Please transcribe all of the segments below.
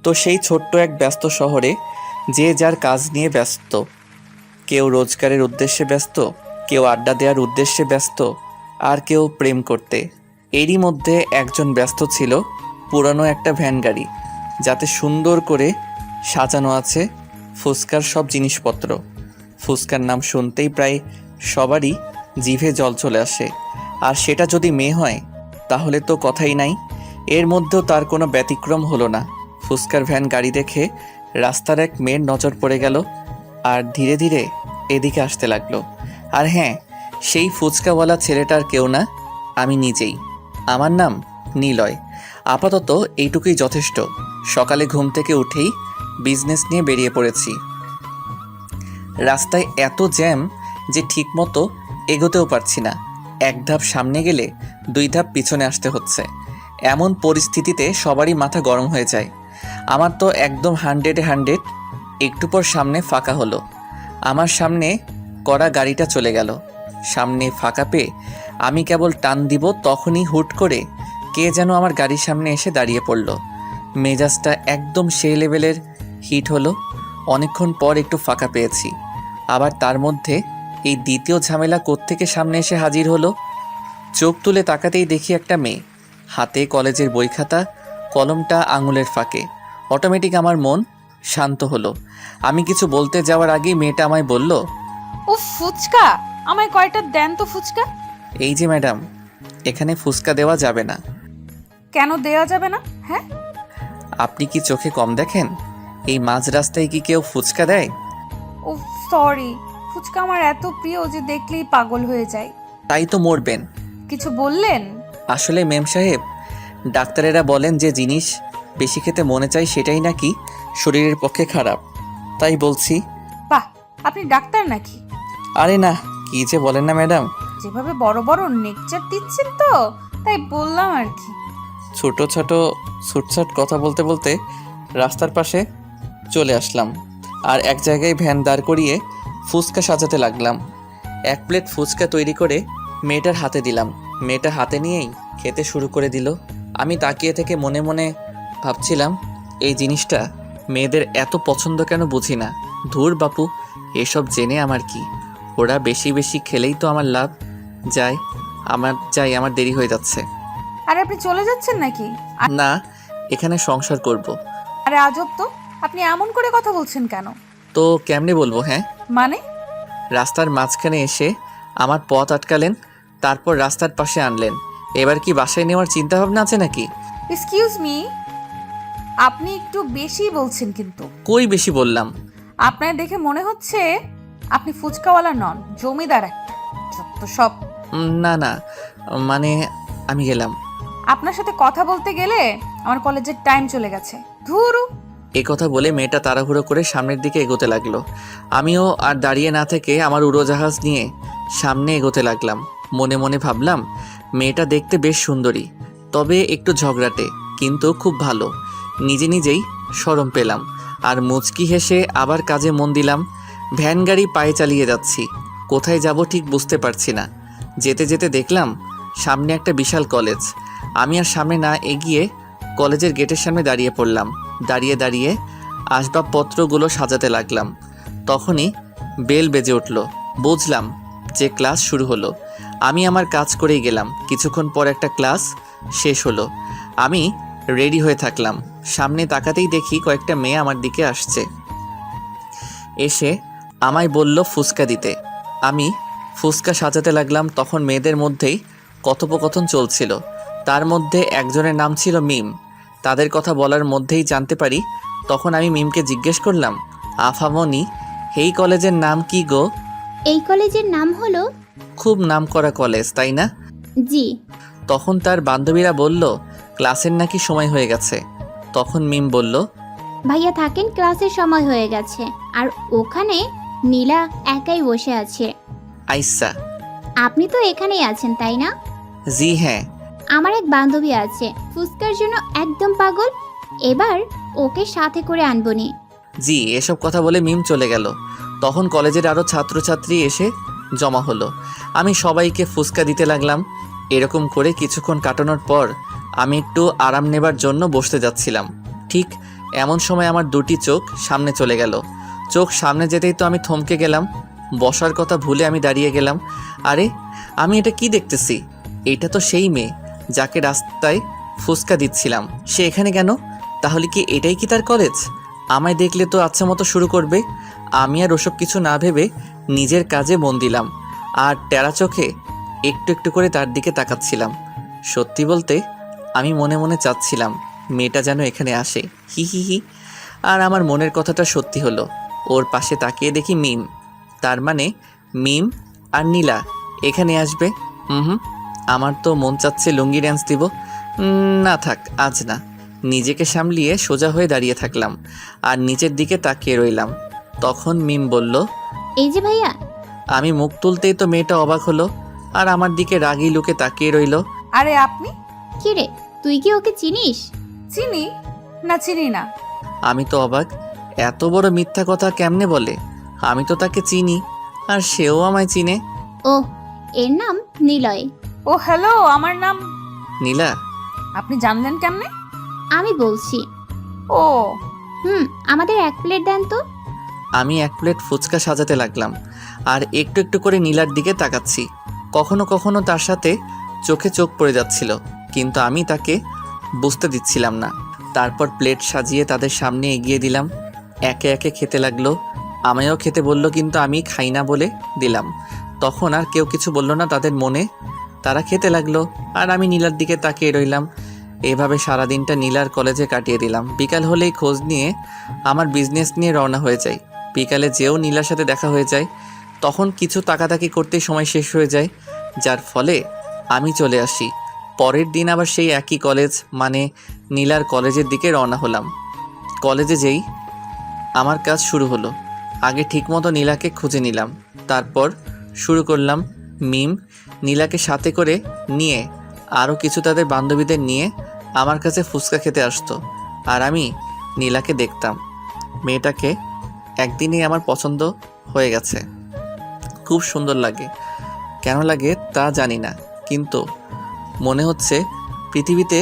তো সেই ছোট্ট এক ব্যস্ত শহরে যে যার কাজ নিয়ে ব্যস্ত, কেউ রোজগারের উদ্দেশ্যে ব্যস্ত, কেউ আড্ডা দেওয়ার উদ্দেশ্যে ব্যস্ত, আর কেউ প্রেম করতে। এরই মধ্যে একজন ব্যস্ত ছিল পুরানো একটা ভ্যান গাড়ি, যাতে সুন্দর করে সাজানো আছে ফুচকার সব জিনিসপত্র। ফুচকার নাম শুনতেই প্রায় সবারই জিভে জল চলে আসে, আর সেটা যদি মেয়ে হয় তাহলে তো কথাই নাই। এর মধ্যেও তার কোনো ব্যতিক্রম হলো না। ফুচকার ভ্যান গাড়ি দেখে রাস্তার এক মেয়ের নজর পড়ে গেল, আর ধীরে ধীরে এদিকে আসতে লাগলো। আর হ্যাঁ, সেই ফুচকাওয়ালা ছেলেটার কেউ না, আমি নিজেই। আমার নাম নিলয়। আপাতত এইটুকুই যথেষ্ট। সকালে ঘুম থেকে উঠেই বিজনেস নিয়ে বেরিয়ে পড়েছি। রাস্তায় এত জ্যাম যে ঠিকমতো এগোতেও পারছি না। এক ধাপ সামনে গেলে 2 ধাপ পিছনে আসতে হচ্ছে। এমন পরিস্থিতিতে সবারই মাথা গরম হয়ে যায়। আমার তো একদম 100-এ 100। একটু পর সামনে ফাঁকা হলো। আমার সামনে করা গাড়িটা চলে গেল। সামনে ফাঁকা পেয়ে আমি কেবল টান দিব, তখনই হুট করে কে যেন আমার গাড়ির সামনে এসে দাঁড়িয়ে পড়ল। মেজাজটা একদম সেই লেভেলের হিট হলো। অনেকক্ষণ পর একটু ফাঁকা পেয়েছি। আবার তার মধ্যে এই দ্বিতীয় ঝামেলা কোত্থেকে সামনে এসে হাজির হলো। চোখ তুলে তাকাতেই দেখি একটা মেয়ে, হাতে কলেজের বই খাতা, কলমটা আঙুলের ফাঁকে। অটোমেটিক আমার মন শান্ত হলো। আমি কিছু বলতে যাওয়ার আগেই মেয়েটা আমায় বলল, ও ফুচকা, আমায় কয়টা দেন তো ফুচকা। এই যে ম্যাডাম, এখানে ফুচকা দেওয়া যাবে না। কেন দেওয়া যাবে না? হ্যাঁ, আপনি কি চোখে কম দেখেন? এই মাঝ রাস্তায় কি কেউ ফুচকা দেয়? ও সরি, ফুচকা আমার এত প্রিয় যে দেখলেই পাগল হয়ে যায়। তাই তো মরবেন। কিছু বললেন? আসলে মেম সাহেব, ডাক্তারেরা বলেন যে জিনিস বেশি খেতে মনে চাই সেটাই নাকি শরীরের পক্ষে খারাপ, তাই বলছি। বাহ, আপনি ডাক্তার নাকি? আরে না, কি যে বলেন না ম্যাডাম। যেভাবে বড় বড় নেকচার দিচ্ছেন তো, তাই বললাম আর কি। ছোট ছোট ছুটছাট কথা বলতে বলতে রাস্তার পাশে চলে আসলাম, আর এক জায়গায় ভ্যান দাঁড় করিয়ে ফুচকা সাজাতে লাগলাম। 1 প্লেট ফুচকা তৈরি করে মেয়েটার হাতে দিলাম। মেয়েটা হাতে নিয়েই খেতে শুরু করে দিল। আমি তাকিয়ে থেকে মনে মনে ভাবছিলাম, এই জিনিসটা মেয়েদের এত পছন্দ কেন বুঝি না। ধুর বাপু, এসব জেনে আমার কি? ওরা বেশি বেশি খেলেই তো আমার লাভ। আমার দেরি হয়ে যাচ্ছে। আরে আপনি চলে যাচ্ছেন নাকি? না, এখানে সংসার করব। আরে আজব তো, আপনি এমন করে কথা বলছেন কেন? তো কেমনে বলবো? হ্যাঁ, মানে? রাস্তার মাঝখানে এসে আমার পথ আটকালেন, তারপর রাস্তার পাশে আনলেন। এবার কি বাসায় নেওয়ার চিন্তা ভাবনা আছে নাকি? এক্সকিউজ মি, আপনি একটু বেশি বলছেন কিন্তু। কই বেশি বললাম? আপনার দেখে মনে হচ্ছে আপনি ফুচকাওয়ালা নন, জমিদার একটা। যত সব। না না, মানে আমি গেলাম। আপনার সাথে কথা বলতে গেলে আমার কলেজের টাইম চলে গেছে। ধুরু। এ কথা বলে মেয়েটা তাড়াহুড়ো করে সামনের দিকে এগোতে লাগলো। আমিও আর দাঁড়িয়ে না থেকে আমার উড়োজাহাজ নিয়ে সামনে এগোতে লাগলাম। মনে মনে ভাবলাম, মেয়েটা দেখতে বেশ সুন্দরী, তবে একটু ঝগড়াটে, কিন্তু খুব ভালো। নিজে নিজেই শরম পেলাম, আর মুচকি হেসে আবার কাজে মন দিলাম। ভ্যান গাড়ি পায়ে চালিয়ে যাচ্ছি। কোথায় যাব ঠিক বুঝতে পারছি না। যেতে যেতে দেখলাম সামনে একটা বিশাল কলেজ। আমি আর সামনে না এগিয়ে কলেজের গেটের সামনে দাঁড়িয়ে পড়লাম। দাঁড়িয়ে দাঁড়িয়ে আসবাবপত্রগুলো সাজাতে লাগলাম। তখনই বেল বেজে উঠল। বুঝলাম যে ক্লাস শুরু হলো। আমি আমার কাজ করেই গেলাম। কিছুক্ষণ পর একটা ক্লাস শেষ হলো। আমি রেডি হয়ে থাকলাম। সামনে তাকাতেই দেখি কয়েকটা মেয়ে আমার দিকে আসছে। এসে আমায় বলল ফুচকা দিতে। আমি ফুচকা সাজাতে লাগলাম। তখন মেয়েদের মধ্যেই কথোপকথন চলছিল। তার মধ্যে একজনের নাম ছিল মিম। তাদের কথা বলার মধ্যেই জানতে পারি। তখন আমি মিমকে জিজ্ঞেস করলাম, আফামনি, এই কলেজের নাম কি গো? এই কলেজের নাম হলো। খুব নামকরা কলেজ, তাই না? জি। তখন তার বান্ধবীরা বলল, ক্লাসের নাকি সময় হয়ে গেছে। তখন মিম বলল, ভাইয়া থাকেন, ক্লাসের সময় হয়ে গেছে। আর ওখানে নীলা একাই বসে আছে। আইসা। আপনি তো এখানেই আছেন, তাই না? জি হ্যাঁ। আমার এক বান্ধবী আছে, ফুচকার জন্য একদম পাগল। এবার ওকে সাথে করে আনবনি। জি, এসব কথা বলে মিম চলে গেল। তখন কলেজের আরও ছাত্রছাত্রী এসে জমা হলো। আমি সবাইকে ফুচকা দিতে লাগলাম। এরকম করে কিছুক্ষণ কাটানোর পর আমি একটু আরাম নেবার জন্য বসতে যাচ্ছিলাম। ঠিক এমন সময় আমার দুটি চোখ সামনে চলে গেল। চোখ সামনে যেতেই তো আমি থমকে গেলাম। বসার কথা ভুলে আমি দাঁড়িয়ে গেলাম। আরে আমি এটা কি দেখতেছি? এটা তো সেই মেয়ে যাকে রাস্তায় ফুসকা দিচ্ছিলাম। সে এখানে কেন? তাহলে কি এটাই কি তার কলেজ? আমায় দেখলে তো আচ্ছা মতো শুরু করবে। আমি আর ওসব কিছু না ভেবে নিজের কাজে মন দিলাম আর টেরা চোখে একটু একটু করে তার দিকে তাকাচ্ছিলাম। সত্যি বলতে আমি মনে মনে চাচ্ছিলাম মেয়েটা যেন এখানে আসে। হি হি হি। আর আমার মনের কথাটা সত্যি হলো। ওর পাশে তাকিয়ে দেখি মিম। তার মানে মিম আর নীলা এখানে আসবে। হুম, আমার তো মন চাচ্ছে লুঙ্গি ড্যান্স দিব। না থাক, আজ না। নিজেকে সামলিয়ে সোজা হয়ে দাঁড়িয়ে থাকলাম আর নিচের দিকে তাকিয়ে রইলাম। তখন মিম বলল, এই যে ভাইয়া। আমি মুখ তুলতেই তো মেয়েটা অবাক হলো আর আমার দিকে রাগী লুকে তাকিয়ে রইল। আরে আপনি? কি রে, তুই কি ওকে চিনিস? চিনি না, চিনি না। আমি তো অবাক, এত বড় মিথ্যা কথা কেমনে বলে? আমি তো তাকে চিনি আর সেও আমায় চিনে। ও, এর নাম নিলয়। ও হ্যালো, আমার নাম। নীলা, আপনি জানলেন কেমনে? আমি বলছি। ও আমাদের 1 প্লেট দেন তো। আমি 1 প্লেট ফুচকা সাজাতে লাগলাম আর একটু একটু করে নীলার দিকে তাকাচ্ছি। কখনো কখনো তার সাথে চোখে চোখ পড়ে যাচ্ছিল, কিন্তু আমি তাকে বুঝতে দিচ্ছিলাম না। তারপর প্লেট সাজিয়ে তাদের সামনে এগিয়ে দিলাম। একে একে খেতে লাগলো। আমায়ও খেতে বলল, কিন্তু আমি খাই না বলে দিলাম। তখন আর কেউ কিছু বলল না তাদের মনে। তারা খেতে লাগলো আর আমি নীলার দিকে তাকিয়ে রইলাম। এভাবে সারাদিনটা নীলার কলেজে কাটিয়ে দিলাম। বিকাল হলেই খোঁজ নিয়ে আমার বিজনেস নিয়ে রওনা হয়ে যাই। বিকালে যেও নীলার সাথে দেখা হয়ে যায়, তখন কিছু তাকাতাকি করতেই সময় শেষ হয়ে যায়, যার ফলে আমি চলে আসি। পরের দিন আবার সেই একই কলেজ, মানে নীলার কলেজের দিকে রওনা হলাম। কলেজে যেই আমার কাজ শুরু হলো। আগে ঠিকমতো নীলাকে খুঁজে নিলাম, তারপর শুরু করলাম। মিম নীলাকে সাথে করে নিয়ে আরও কিছু তাদের বান্ধবীদের নিয়ে আমার কাছে ফুচকা খেতে আসতো আর আমি নীলাকে দেখতাম। মেয়েটাকে একদিনেই আমার পছন্দ হয়ে গেছে। খুব সুন্দর লাগে। কেন লাগে তা জানি না, কিন্তু মনে হচ্ছে পৃথিবীতে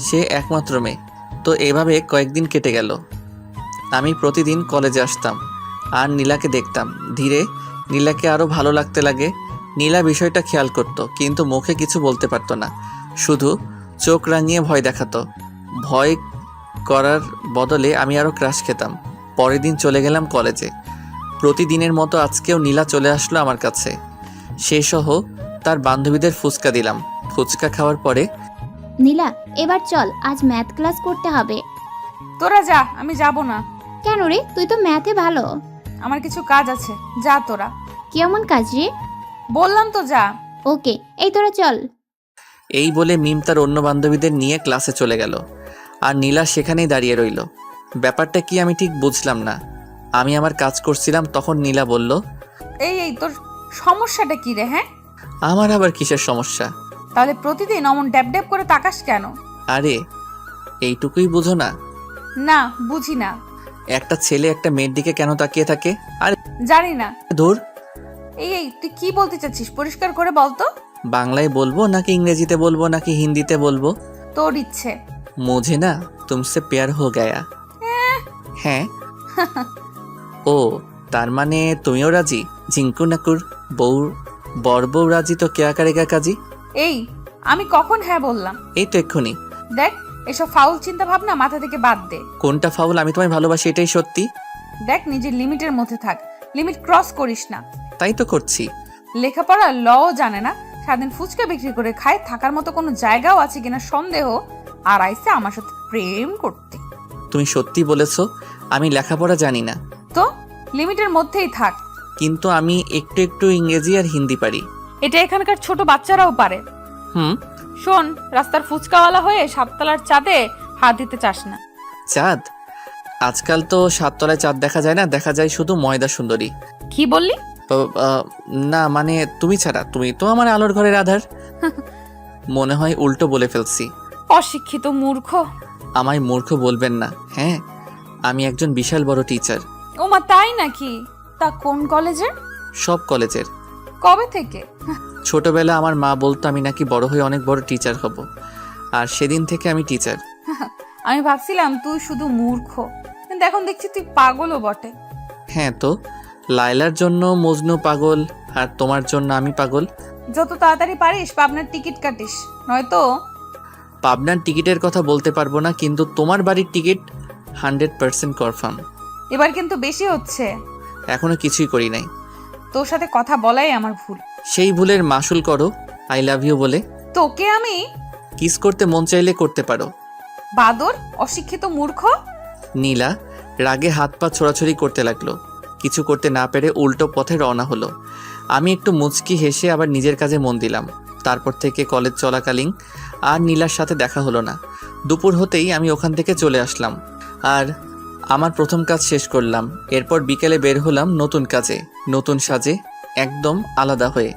সে একমাত্র মেয়ে। তো এভাবে কয়েকদিন কেটে গেল। আমি প্রতিদিন কলেজে আসতাম আর নীলাকে দেখতাম। ধীরে নীলাকে আরও ভালো লাগতে লাগে। নীলা বিষয়টা খেয়াল করত, কিন্তু মুখে কিছু বলতে পারতো না, শুধু চোখ রাঙিয়ে ভয় দেখাতো। ভয় করার বদলে আমি আরও ক্রাশ খেতাম। পরের দিন চলে গেলাম কলেজে। প্রতিদিনের মতো আজকেও নীলা চলে আসলো আমার কাছে। সে সহ তার বান্ধবীদের ফুচকা দিলাম। ফুচকা খাওয়ার পরে, নীলা, এবার চল, আজ ম্যাথ ক্লাস করতে হবে। তোরা যা, আমি যাব না। কেন রে, তুই তো ম্যাথে ভালো। আমার কিছু কাজ আছে, যা তোরা। কেমন কাজ রে? বললাম তো যা। ওকে, এই তোরা চল। এই বলে মিম তার অন্য বান্ধবীদের নিয়ে ক্লাসে চলে গেল আর নীলা সেখানেই দাঁড়িয়ে রইল। ব্যাপারটা কি আমি ঠিক বুঝলাম না। আমি আমার কাজ করছিলাম, তখন নীলা বলল, এই তোর সমস্যাটা কি রে? হ্যাঁ, আমার আবার কিসের সমস্যা? তাহলে প্রতিদিন অমন ড্যাব ড্যাব করে তাকাস কেন? আরে এইটুকুই বুঝো না? না, বুঝি না। একটা ছেলে একটা মেয়ের দিকে কেন তাকিয়ে থাকে? আরে জানি না। ধুর, এই তুই কি বলতে চাচ্ছিস? পরিষ্কার করে বল তো। বাংলায় বলবো নাকি ইংরেজিতে বলবো নাকি হিন্দিতে বলবো? তোর ইচ্ছে। मुझे ना तुमसे प्यार हो गया। হ্যাঁ। ও, তার মানে তুমিও রাজি? জিঙ্কু নাকুর বর বউ রাজি তো কেয়া করেগা কাজী। এই, আমি কখন হ্যাঁ বললাম? এই তো এক্ষুনি। দেখ, এসব ফাউল চিন্তা ভাবনা মাথা থেকে বাদ দে। কোনটা ফাউল? আমি তোমায় ভালোবাসি, এটাই সত্যি। দেখ, নিজের লিমিটের মধ্যে থাক, লিমিট ক্রস করিস না। তাই তো করছি। লেখাপড়া লও জানে না, সারাদিন ফুচকা বিক্রি করে খায়, থাকার মতো কোনো জায়গাও আছে কিনা সন্দেহ, আর আইসে আমার সাথে প্রেম করতে। তুমি সত্যি বলেছো, আমি লেখাপড়া জানি না। তো লিমিটের মধ্যেই থাক। কিন্তু আমি একটু একটু ইংরেজি আর হিন্দি পারি। এটা এখানকার ছোট বাচ্চারাও পারে। হুম। শোন, রাস্তার ফুচকাওয়ালা হয়ে 7 তলার চাঁদে হাত দিতে চাস না। চাঁদ? আজকাল তো 7 তলায় চাঁদ দেখা যায় না, দেখা যায় শুধু ময়দা সুন্দরী। কি বললি? না মানে তুমি ছাড়া, তুমি তো আমার আলোর ঘরের আধার। মনে হয় উল্টো বলে ফেলছি। অশিক্ষিত মূর্খ। আমায় মূর্খ বলবেন না। হ্যাঁ, আমি একজন বিশাল বড় টিচার। ওমা, তাই নাকি? তা কোন কলেজের? সব কলেজের। কবে থেকে? ছোটবেলা আমার মা বলতো আমি নাকি বড় হয়ে অনেক বড় টিচার হব, আর সেদিন থেকে আমি টিচার। আমি ভাবছিলাম তুই শুধু মূর্খ, কিন্তু এখন দেখছি তুই পাগলও বটে। হ্যাঁ তো, লায়লার জন্য মজনু পাগল, আর তোমার জন্য আমি পাগল। যত তাড়াতাড়ি পারিস পাবনার টিকিট কাটিস, নয়তো। পাবনার টিকিটের কথা বলতে পারবো না, কিন্তু তোমার বাড়ির টিকিট 100% কনফার্ম। এবার কিন্তু বেশি হচ্ছে। এখনো কিছুই করি নাই। তোর সাথে কথা বলাই আমার ভুল। সেই ভুলের মাসুল করো আই লাভ ইউ বলে। তোকে আমি কিস করতে মন চাইলে করতে পারো। বাদর, অশিক্ষিত মূর্খ। নীলা রাগে হাত পা ছোড়াছড়ি করতে লাগলো। কিছু করতে না পেরে উল্টো পথে রওনা হলো। আমি একটু মুচকি হেসে আবার নিজের কাজে মন দিলাম। তারপর থেকে কলেজ চলাকালীন আর নীলার সাথে দেখা হলো না। দুপুর হতেই আমি ওখান থেকে চলে আসলাম আর আমার প্রথম কাজ শেষ করলাম। এরপর বিকেলে বের হলাম নতুন কাজে, নতুন সাজে, একদম আলাদা হয়ে।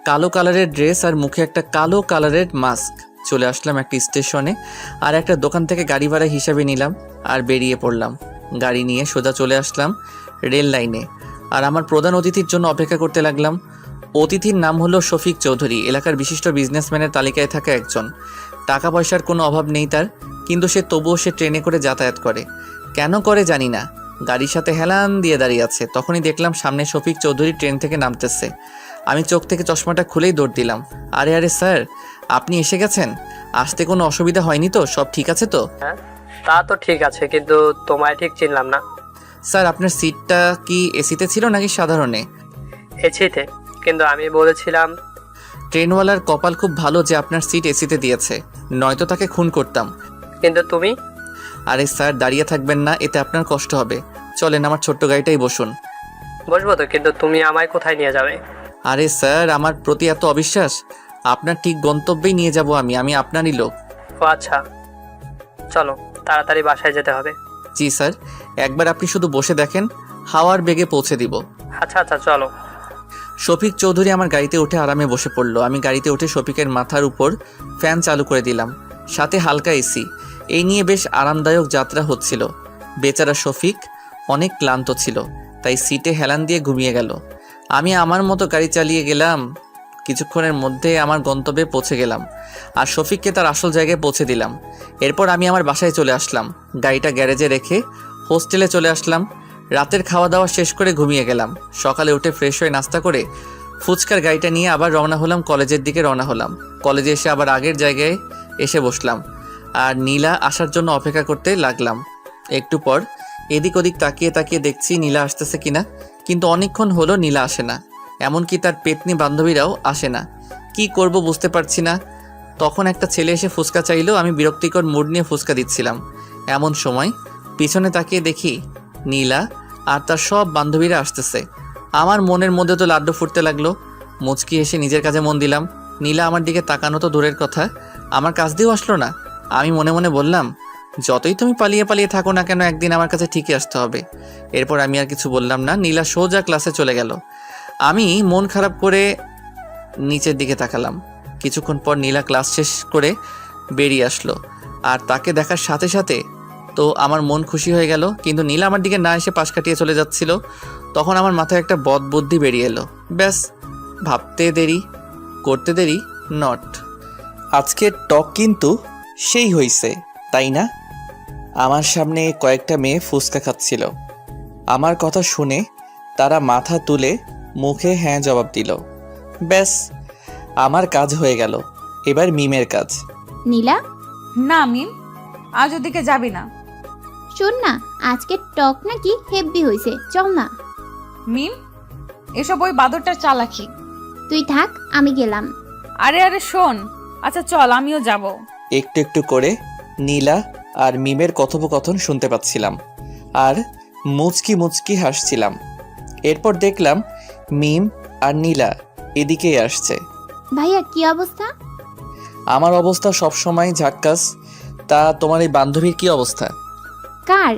কালো কালারের ড্রেস আর মুখে একটা কালো কালারের মাস্ক। চলে আসলাম একটা স্টেশনে আর একটা দোকান থেকে গাড়ি ভাড়া হিসাবে নিলাম আর বেরিয়ে পড়লাম। গাড়ি নিয়ে সোজা চলে আসলাম রেল লাইনে আর আমার প্রধান অতিথির জন্য অপেক্ষা করতে লাগলাম। অতিথির নাম হলো শফিক চৌধুরী, এলাকার বিশিষ্ট বিজনেসম্যানের তালিকায় থাকা একজন। টাকা পয়সার কোনো অভাব নেই তার, কিন্তু তবুও সে ট্রেনে করে যাতায়াত করে। কেন করে জানি না। গাড়ির সাথে হেলান দিয়ে দাঁড়িয়ে আছে। তখনই দেখলাম সামনে শফিক চৌধুরী ট্রেন থেকে নামতেছে। আমি চোখ থেকে চশমাটা খুলেই দৌড় দিলাম। আরে আরে স্যার, আপনি এসে গেছেন? আসতে কোনো অসুবিধা হয়নি তো? সব ঠিক আছে তো? হ্যাঁ, তা তো ঠিক আছে, কিন্তু তোমায় ঠিক চিনলাম না। স্যার, আপনার সিটটা কি এসিতে ছিল নাকি সাধারণে? এসিতে, কিন্তু আমি বলেছিলাম। ট্রেনওয়ালার কপাল খুব ভালো যে আপনার সিট এসিতে দিয়েছে, নয়তো তাকে খুন করতাম। কিন্তু তুমি। আরে স্যার, দাঁড়িয়ে থাকবেন না, এতে আপনার কষ্ট হবে। চলেন আমার ছোট্ট গাড়িটাই বসুন। বসবো তো, কিন্তু তুমি আমায় কোথায় নিয়ে যাবে? আরে স্যার, আমার প্রতি এত অবিশ্বাস? আপনার ঠিক গন্তব্যেই নিয়ে যাব আমি আপনারই লোক। ও আচ্ছা, চলো তাড়াতাড়ি বাসায় যেতে হবে। জি স্যার, একবার আপনি শুধু বসে দেখেন, হাওয়ার বেগে পৌঁছে দিব। আচ্ছা আচ্ছা, চলো। শফিক চৌধুরী আমার গাড়িতে উঠে আরামে বসে পড়লো। আমি গাড়িতে উঠে শফিকের মাথার উপর ফ্যান চালু করে দিলাম, সাথে হালকা এসি। এই নিয়ে বেশ আরামদায়ক যাত্রা হচ্ছিল। বেচারা শফিক অনেক ক্লান্ত ছিল, তাই সিটে হেলান দিয়ে ঘুমিয়ে গেল। আমি আমার মতো গাড়ি চালিয়ে গেলাম। কিছুক্ষণের মধ্যে আমার গন্তব্যে পৌঁছে গেলাম আর শফিককে তার আসল জায়গায় পৌঁছে দিলাম। এরপর আমি আমার বাসায় চলে আসলাম। গাড়িটা গ্যারেজে রেখে হোস্টেলে চলে আসলাম। রাতের খাওয়া দাওয়া শেষ করে ঘুমিয়ে গেলাম। সকালে উঠে ফ্রেশ হয়ে নাস্তা করে ফুচকার গাড়িটা নিয়ে আবার রওনা হলাম, কলেজের দিকে রওনা হলাম। কলেজে এসে আবার আগের জায়গায় এসে বসলাম আর নীলা আসার জন্য অপেক্ষা করতে লাগলাম। একটু পর এদিক ওদিক তাকিয়ে তাকিয়ে দেখছি নীলা আসতেছে কিনা, কিন্তু অনেকক্ষণ হলো নীলা আসে না। এমনকি তার পেতনি বান্ধবীরাও আসে না। কি করব বুঝতে পারছি না। তখন একটা ছেলে এসে ফুচকা চাইলো। আমি বিরক্তিকর মুড নিয়ে ফুচকা দিচ্ছিলাম। এমন সময় পিছনে তাকিয়ে দেখি নীলা আর তার সব বান্ধবীরা আসতেছে। আমার মনের মধ্যে তো লাড্ডু ফুটতে লাগলো। মুচকি এসে নিজের কাজে মন দিলাম। নীলা আমার দিকে তাকানো তো দূরের কথা, আমার কাছ দিয়েও আসলো না। আমি মনে মনে বললাম, যতই তুমি পালিয়ে পালিয়ে থাকো না কেন, একদিন আমার কাছে ঠিকই আসতে হবে। এরপর আমি আর কিছু বললাম না। নীলা সোজা ক্লাসে চলে গেল। আমি মন খারাপ করে নিচের দিকে তাকালাম। কিছুক্ষণ পর নীলা ক্লাস শেষ করে বেরিয়ে আসলো আর তাকে দেখার সাথে সাথে তো আমার মন খুশি হয়ে গেল। কিন্তু নীলা আমার দিকে না এসে পাশ কাটিয়ে চলে যাচ্ছিল। তখন আমার মাথায় একটা বদ বুদ্ধি বেরিয়ে এলো। ব্যাস, ভাবতে দেরি করতে দেরি নট। আজকের টক কিন্তু সেই হইছে, তাই না? আমার সামনে কয়েকটা মেয়ে ফুচকা খাচ্ছিল। আমার কথা শুনে তারা মাথা তুলে মুখে হ্যাঁ জবাব দিল। ব্যাস, আমার কাজ হয়ে গেল। এবার মিমের কাজ। নীলা, না মিম, আজ ওদিকে যাবি না। শোন না, আজকে টক নাকি হেভি হয়েছে, চল না। মিম, এসব ওই বাদরটার চালাকি। তুই থাক, আমি গেলাম। আরে আরে শোন, আচ্ছা চল, আমিও যাব। একটু একটু করে নীলা আর মিমের কথোপকথন শুনতে পাচ্ছিলাম আর মুচকি মুচকি হাসছিলাম। এরপর দেখলাম মিম আর নীলা এদিকেই আসছে। ভাইয়া, কি অবস্থা? আমার অবস্থা সবসময় ঝাক্কাস। তা তোমার এই বান্ধবীর কি অবস্থা? কার?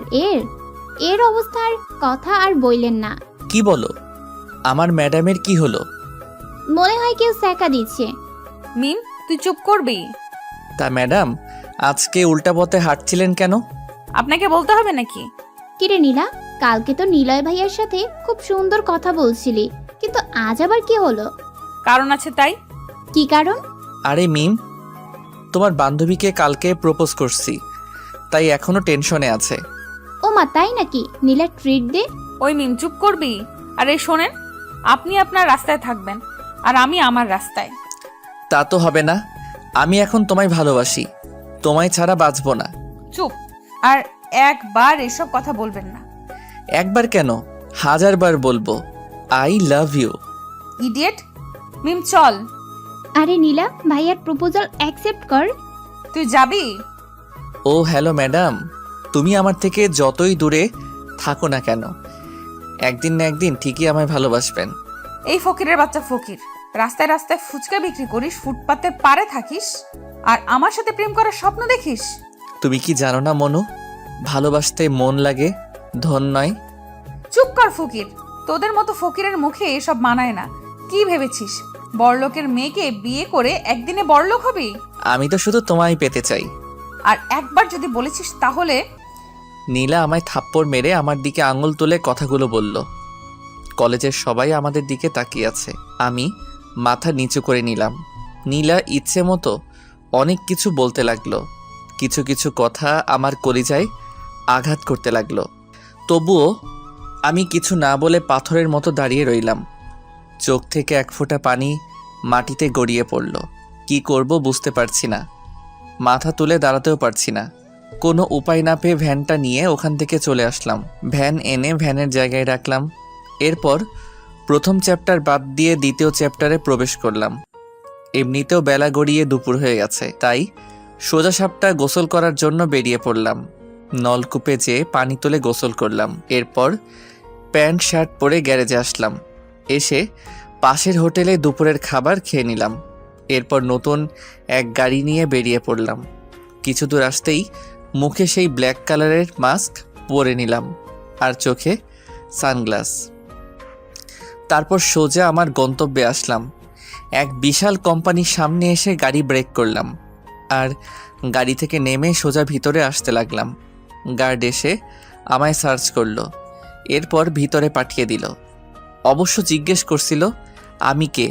এর অবস্থার কথা আর বইলেন না। কি বলো? আমার ম্যাডামের কি হলো? মনে হয় কেউ স্যাকা দিচ্ছে। মিম, তুই চুপ করবি? তা ম্যাডাম, আজকে উল্টা পথে হাঁটছিলেন কেন? আপনাকে বলতে হবে নাকি? কিরে নীলা, কালকে তো নিলয় ভাইয়ার সাথে খুব সুন্দর কথা বলছিলি, কিন্তু আজ আবার কি হলো? কারণ আছে তাই। কি কারণ? আরে মিম, তোমার বান্ধবীকে কালকে প্রপোজ করছি, তাই এখনো টেনশনে আছে। ও মা, তাই নাকি? নীলা ট্রিট দে। ওই মিম চুপ করবি। আর এই শোনেন, আপনি আপনার রাস্তায় থাকবেন আর আমি আমার রাস্তায়। তা তো হবে না, আমি এখন তোমায় ভালোবাসি, তোমায় ছাড়া বাঁচবো না। চুপ। আর একবার এসব কথা বলবেন না। একবার কেন, 1000 বার বলবো, আই লাভ ইউ। ইডিয়েট। মিম চল। আরে নীলা, ভাইয়ার প্রপোজাল অ্যাকসেপ্ট কর। তুই যাবি? ও হ্যালো ম্যাডাম, তুমি আমার থেকে যতই দূরে থাকো না কেন, একদিন না একদিন ঠিকই আমায় ভালোবাসবেন। এই ফকিরের বাচ্চা ফকির, রাস্তায় রাস্তায় ফুচকা বিক্রি করিস, ফুটপাতের পারে থাকিস, আর আমার সাথে প্রেম করার স্বপ্ন দেখিস? তুমি কি জানো না মনু, ভালোবাসতে মন লাগে, ধন নয়। চুপ কর ফকির। তোদের মতো ফকিরের মুখে এসব মানায় না। কি ভেবেছিস বড়লোকের মেয়েকে বিয়ে করে একদিনে বড়লোক হবি? আমি তো শুধু তোমায় পেতে চাই। আর একবার যদি বলেছিস তাহলে। নীলা আমায় থাপ্পড় মেরে আমার দিকে আঙুল তুলে কথাগুলো বলল। কলেজের সবাই আমাদের দিকে তাকিয়ে আছে। আমি মাথা নিচু করে নিলাম। নীলা ইচ্ছে মতো অনেক কিছু বলতে লাগলো। কিছু কিছু কথা আমার কলিজায় আঘাত করতে লাগলো। তবুও আমি কিছু না বলে পাথরের মতো দাঁড়িয়ে রইলাম। চোখ থেকে এক ফোঁটা পানি মাটিতে গড়িয়ে পড়ল। কি করব বুঝতে পারছি না, মাথা তুলে দাঁড়াতেও পারছি না। কোনো উপায় না পেয়ে ভ্যানটা নিয়ে ওখান থেকে চলে আসলাম। ভ্যান এনে ভ্যানের জায়গায় রাখলাম। এরপর প্রথম চ্যাপ্টার বাদ দিয়ে দ্বিতীয় চ্যাপ্টারে প্রবেশ করলাম। এমনিতেও বেলা গড়িয়ে দুপুর হয়ে গেছে, তাই সোজা সাপটা গোসল করার জন্য বেরিয়ে পড়লাম। নলকূপে যেয়ে পানি তুলে গোসল করলাম। এরপর প্যান্ট শার্ট পরে গ্যারেজে আসলাম। এসে পাশের হোটেলে দুপুরের খাবার খেয়ে নিলাম। এরপর নতুন এক গাড়ি নিয়ে বেরিয়ে পড়লাম। কিছু দূর আসতেই মুখে সেই ব্ল্যাক কালারের মাস্ক পরে নিলাম আর চোখে সানগ্লাস। তারপর সোজা আমার গন্তব্যে আসলাম। এক বিশাল কোম্পানির সামনে এসে গাড়ি ব্রেক করলাম আর গাড়ি থেকে নেমে সোজা ভিতরে আসতে লাগলাম। গার্ড এসে আমায় সার্চ করলো, এরপর ভিতরে পাঠিয়ে দিল। অবশ্য জিজ্ঞেস করছিল আমি কে।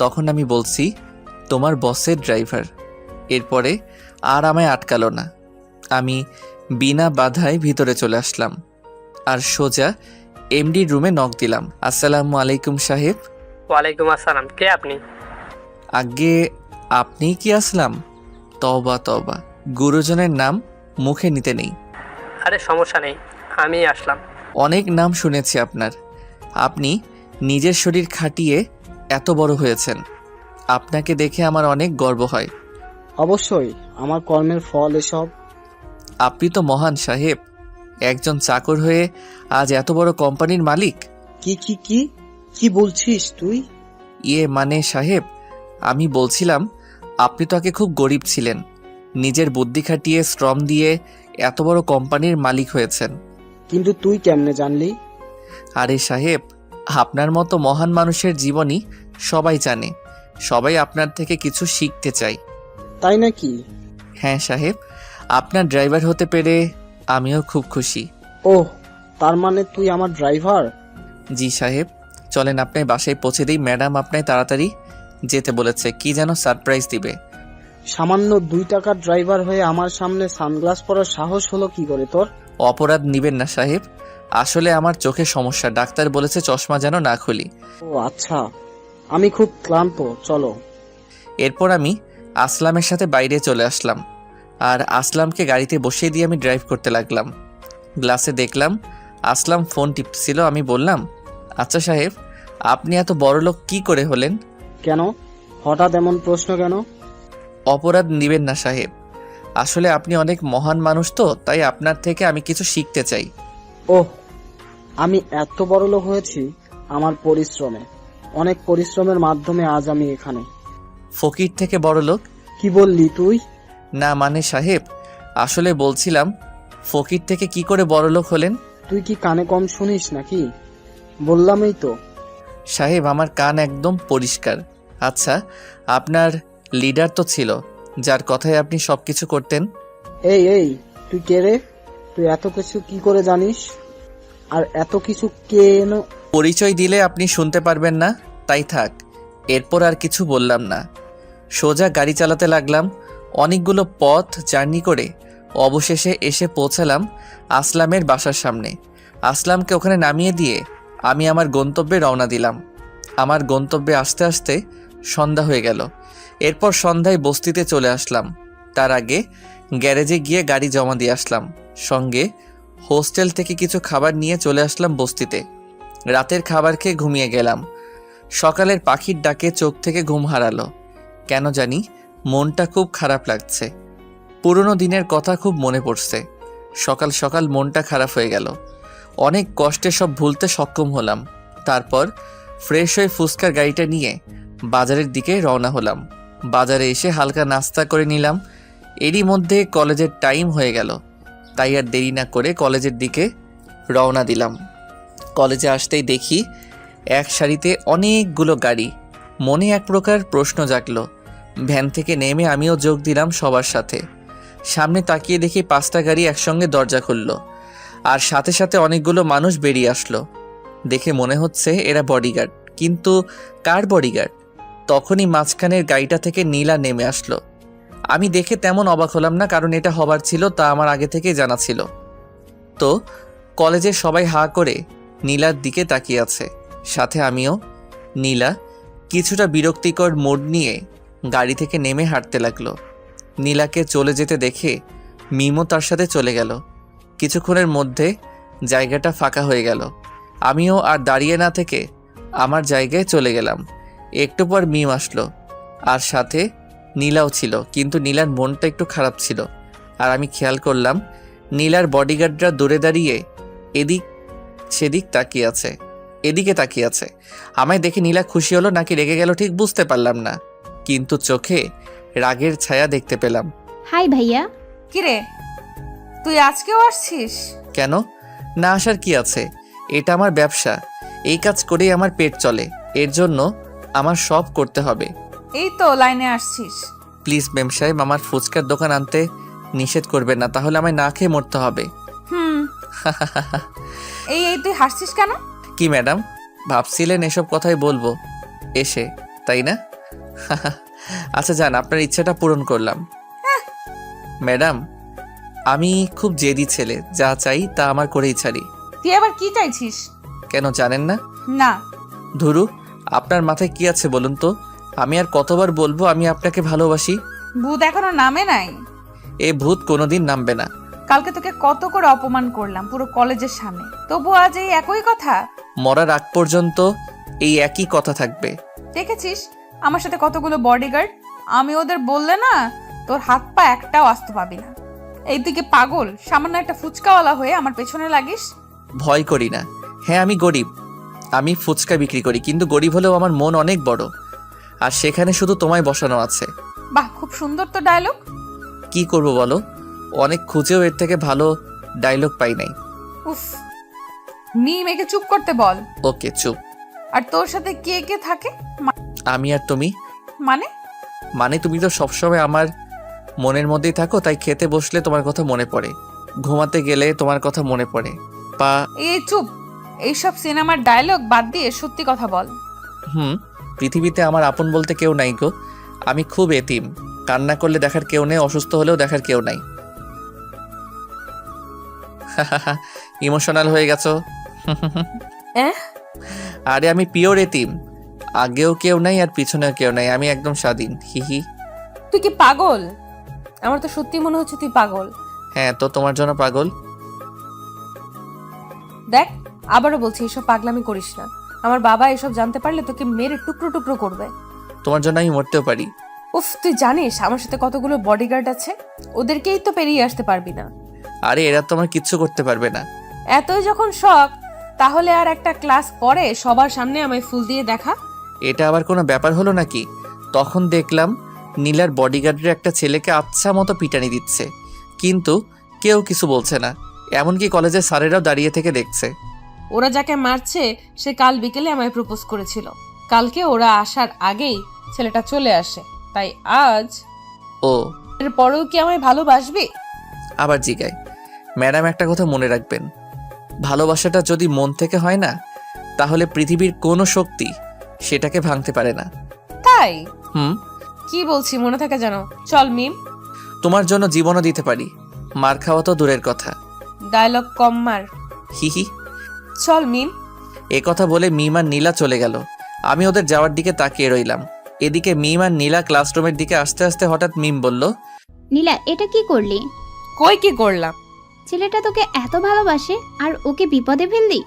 তখন আমি বলছি তোমার বসের ড্রাইভার। এরপরে আর আমায় আটকালো না। আমি বিনা বাধায় ভিতরে চলে আসলাম আর সোজা এমডির রুমে নক দিলাম। আসসালামু আলাইকুম সাহেব। ওয়ালাইকুম আসসালাম। কে আপনি? আগে আপনি কি আসলাম? তওবা তওবা, গুরুজনের নাম মুখে নিতে নেই। আরে সমস্যা নেই, আমি আসলাম। অনেক নাম শুনেছি আপনার। আপনি নিজের শরীর খাটিয়ে এত বড় হয়েছেন, আপনাকে দেখে আমার অনেক গর্ব হয়। অবশ্যই, আমার কর্মের ফল এসব। আপনি তো মহান সাহেব, একজন চাকর হয়ে আজ এত বড় কোম্পানির মালিক। কি কি কি কি বলছিস তুই? মানে সাহেব, আমি বলছিলাম আপনি তো আগে খুব গরিব ছিলেন, নিজের বুদ্ধি খাটিয়ে শ্রম দিয়ে এত বড় কোম্পানির মালিক হয়েছেন। কিন্তু তুই কেমনে জানলি? আরে সাহেব, আপনার মতো মহান মানুষের জীবনী সবাই জানে, সবাই আপনার থেকে কিছু শিখতে চায়। তাই নাকি? হ্যাঁ সাহেব, আপনার ড্রাইভার হতে পেরে আমিও খুব খুশি। ওহ, তার মানে তুই আমার ড্রাইভার? জি সাহেব, চলেন আপনার বাসায় পৌঁছে দিই। ম্যাডাম আপনায় তাড়াতাড়ি যেতে বলেছে, কি যেন সারপ্রাইজ দিবে। সামান্য 2 টাকার ড্রাইভার হয়ে আমার সামনে সানগ্লাস পরার সাহস হলো কি করে তোর? অপরাধ নিবেন না সাহেব, আসলে আমার চোখে সমস্যা, ডাক্তার বলেছে চশমা যেন না খুলি। ও আচ্ছা, আমি খুব ক্লান্ত, চলো। এরপর আমি আসলামের সাথে বাইরে চলে আসলাম আর আসলামকে গাড়িতে বসিয়ে দিয়ে আমি ড্রাইভ করতে লাগলাম। গ্লাসে দেখলাম আসলাম ফোন টিপছিল। আমি বললাম, আচ্ছা সাহেব, আপনি এত বড় লোক কি করে হলেন? কেন হঠাৎ এমন প্রশ্ন কেন? অপরাধ নিবেন না সাহেব, আসলে আপনি অনেক মহান মানুষ তো, তাই আপনার থেকে আমি কিছু শিখতে চাই। ওহ, আমি এত বড় লোক হয়েছি আমার পরিশ্রমে, অনেক পরিশ্রমের মাধ্যমে আজ আমি এখানে। ফকির থেকে বড় লোক? কি বললি তুই? না মানে সাহেব, আসলে বলছিলাম ফকির থেকে কি করে বড় লোক হলেন। তুই কি কানে কম শুনিস নাকি? বললামই তো। সাহেব, আমার কান একদম পরিষ্কার। আচ্ছা, আপনার লিডার তো ছিল, যার কথায় আপনি সবকিছু করতেন। এই তুই কে রে? তুই এত কিছু কি করে জানিস? আর এত কিছু কেন? পরিচয় দিলে আপনি শুনতে পারবেন না, তাই থাক। এরপর আর কিছু বললাম না, সোজা গাড়ি চালাতে লাগলাম। অনেকগুলো পথ জার্নি করে অবশেষে এসে পৌঁছালাম আসলামের বাসার সামনে। আসলামকে ওখানে নামিয়ে দিয়ে আমি আমার গন্তব্যে রওনা দিলাম। আমার গন্তব্যে আসতে আসতে সন্ধ্যা হয়ে গেল। এরপর সন্ধ্যায় বস্তিতে চলে আসলাম। তার আগে গ্যারেজে গিয়ে গাড়ি জমা দিয়ে আসলাম। সঙ্গে হোস্টেল থেকে কিছু খাবার নিয়ে চলে আসলাম বস্তিতে। রাতের খাবার খেয়ে ঘুমিয়ে গেলাম। সকালের পাখির ডাকে চোখ থেকে ঘুম হারালো। কেন জানি মনটা খুব খারাপ লাগছে। পুরনো দিনের কথা খুব মনে পড়ছে। সকাল সকাল মনটা খারাপ হয়ে গেল। অনেক কষ্টে সব ভুলতে সক্ষম হলাম। তারপর ফ্রেশ হয়ে ফুচকার গাড়িটা নিয়ে বাজারের দিকে রওনা হলাম। বাজারে এসে হালকা নাস্তা করে নিলাম। এরই মধ্যে কলেজের টাইম হয়ে গেল। তাই আর দেরি না করে কলেজের দিকে রওনা দিলাম। কলেজে আসতেই দেখি এক সারিতে অনেকগুলো গাড়ি। মনে এক প্রকার প্রশ্ন জাগলো। ভ্যান থেকে নেমে আমিও যোগ দিলাম সবার সাথে। সামনে তাকিয়ে দেখি 5টা গাড়ি একসঙ্গে দরজা খুলল, আর সাথে সাথে অনেকগুলো মানুষ বেরিয়ে আসলো। দেখে মনে হচ্ছে এরা বডিগার্ড, কিন্তু কার বডিগার্ড? তখনই মাঝখানের গাড়িটা থেকে নীলা নেমে আসলো। আমি দেখে তেমন অবাক হলাম না, কারণ এটা হবার ছিল, তা আমার আগে থেকেই জানা ছিল। তো কলেজের সবাই হা করে নীলার দিকে তাকিয়ে আছে, সাথে আমিও। নীলা কিছুটা বিরক্তিকর মোড নিয়ে গাড়ি থেকে নেমে হাঁটতে লাগলো। নীলাকে চলে যেতে দেখে মিমও তার সাথে চলে গেল। কিছুক্ষণের মধ্যে জায়গাটা ফাঁকা হয়ে গেল। আমিও আর দাঁড়িয়ে না থেকে আমার জায়গায় চলে গেলাম। একটু পর মিম আসলো, আর সাথে নীলাও ছিল, কিন্তু নীলার মনটা একটু খারাপ ছিল। আর আমি খেয়াল করলাম নীলার বডিগার্ডরা দূরে দাঁড়িয়ে এদিক সেদিক তাকিয়ে আছে, এদিকে তাকিয়ে আছে। আমায় দেখে নীলা খুশি হলো নাকি রেগে গেল ঠিক বুঝতে পারলাম না, কিন্তু চোখে রাগের ছায়া দেখতে পেলাম। হাই ভাইয়া। কিরে, তুই আজকেও আসছিস? কেন না আসার কি আছে? এটা আমার ব্যবসা, এই কাজ করেই আমার পেট চলে, এর জন্য আমার সব করতে হবে। এই তো লাইনে আসছিস। প্লিজ ম্যাম সাহেব, আমার ফুচকার দোকান আনতে নিষেধ করবেন না, তাহলে আমায় না খেয়ে মরতে হবে। হুম। এই তুই হাসছিস কেন? কি ম্যাডাম, ভাবছিলেন এসব কথাই বলবো এসে, তাই না? আচ্ছা যান, আপনার ইচ্ছাটা পূরণ করলাম। ম্যাডাম, আমি খুব জেদি ছেলে, যা চাই তা আমার করেই ছাড়ি। তুই আবার কি চাইছিস? কেন জানেন না? না। ধুরু, আপনার মাথায় কি আছে বলুন তো? আমি আর কতবার বলবো আমি আপনাকে ভালোবাসি? ভূত এখনো নামে নাই। এ ভূত কোনোদিন নামবে না। কালকে তোকে কত করে অপমান করলাম পুরো কলেজের সামনে, তবু আজ এই একই কথা। মরার আগ পর্যন্ত এই একই কথা থাকবে। দেখেছিস আমার সাথে কতগুলো বডিগার্ড, আমি ওদের বললে না তোর হাত পা একটাও আস্ত পাবি না। এই তুই কি পাগল? সামান্য একটা ফুচকাওয়ালা হয়ে আমার পেছনে লাগিস? ভয় করি না। হ্যাঁ আমি গরিব, আমি ফুচকা বিক্রি করি, কিন্তু গরিব হলেও আমার মন অনেক বড়, আর সেখানে শুধু তোমায় বসানো আছে। বাহ, খুব সুন্দর তো ডায়লগ। কি করব বলো, অনেক খুঁজেও এর থেকে ভালো ডায়লগ পাই নাই। উফ, মেয়েকে চুপ করতে বল। ওকে চুপ। আর তোর সাথে কে কে থাকে? আমি আর তুমি? মানে? মানে তুমি তো সবসময় আমার মনের মধ্যেই থাকো, তাই খেতে বসলে তোমার কথা মনে পড়ে, ঘুমাতে গেলে তোমার কথা মনে পড়ে। এই চুপ, এইসব সিনেমার ডায়লগ বাদ দিয়ে সত্যি কথা বল। পৃথিবীতে আমার আপন বলতে কেউ নাই গো। আমি খুব এতিম, কান্না করলে দেখার কেউ নেই, অসুস্থ হলেও দেখার কেউ নাই। ইমোশনাল হয়ে গেছো? আরে আমি পিওর এতিম, আগেও কেউ নাই আর পিছনেও কেউ নাই, আমি একদম স্বাধীন। হিহি। তুই কি পাগল? আমার তো সত্যি মনে হচ্ছে তুই পাগল। হ্যাঁ তো তোমার জন্য পাগল। দেখ, আবারও বলছি এসব পাগলামি করিস না। আমার বাবা এসব জানতে পারলে তোকে মেরে টুকরো টুকরো করবে। তোমার জন্য আমি মরতেও পারি। উফ, তুই জানিস আমার সাথে কতগুলো বডিগার্ড আছে? ওদেরকেই তো পেরিয়ে আসতে পারবি না। আরে এরা তো আমার কিচ্ছু করতে পারবে না। এতই যখন শখ, তাহলে আর একটা ক্লাস পরে সবার সামনে আমায় ফুল দিয়ে দেখা। এটা আবার কোনো ব্যাপার হলো নাকি? তখন দেখলাম নীলার বডিগার্ডের একটা ছেলেকে আচ্ছা মতো পিটানি দিচ্ছে, কিন্তু কেউ কিছু বলছে না, এমনকি কলেজের স্যারেরাও দাঁড়িয়ে থেকে দেখছে। ওরা যাকে মারছে সে কাল বিকেলে আমায় প্রপোজ করেছিল। কালকে ওরা আসার আগেই ছেলেটা চলে আসে, তাই আজ। ও, এর পরেও কি আমায় ভালোবাসবি? আবার জিগায়। ম্যাডাম একটা কথা মনে রাখবেন, ভালোবাসাটা যদি মন থেকে হয় না, তাহলে পৃথিবীর কোনো শক্তি সেটাকে ভাঙতে পারে না। তাই? হুম। কি বলছি মনে থাকে জানো? চল মিম। তোমার জন্য জীবনও দিতে পারি, মার খাওয়া তো দূরের কথা। ডায়লগ কম মার। হি হি। চল মিম। এ কথা বলে মিম আর নীলা চলে গেল। আমি ওদের যাওয়ার দিকে তাকিয়ে রইলাম। এদিকে মিম আর নীলা ক্লাসরুমের দিকে আসতে আসতে হঠাৎ মিম বলল, নীলা, এটা কি করলি? কই কি করলাম? ছেলেটা তোকে এত ভালোবাসে আর ওকে বিপদে ফেললি?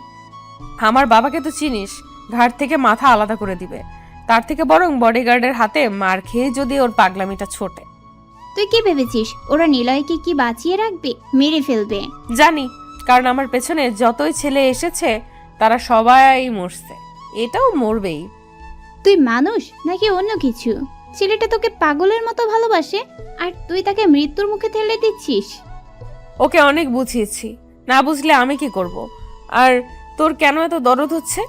আমার বাবাকে তো চিনিস, ঘাট থেকে মাথা আলাদা করে দিবে। তার থেকে বরং বডিগার্ডের হাতে মার খেয়ে যদি ওর পাগলামিটা ছোটে। তুই কি ভেবেছিস ওরা নিলয়কে কি বাঁচিয়ে রাখবে? মেরে ফেলবে। জানি, কারণ আমার পেছনে যতই ছেলে এসেছে তারা সবাই মরছে, এটাও মরবেই। তুই মানুষ নাকি অন্য কিছু? ছেলেটা তোকে পাগলের মতো ভালোবাসে আর তুই তাকে মৃত্যুর মুখে ঠেলে দিচ্ছিস। ওকে অনেক বুঝিয়েছি, না বুঝলে আমি কি করব? আর তোর কেন এত দরদ হচ্ছে?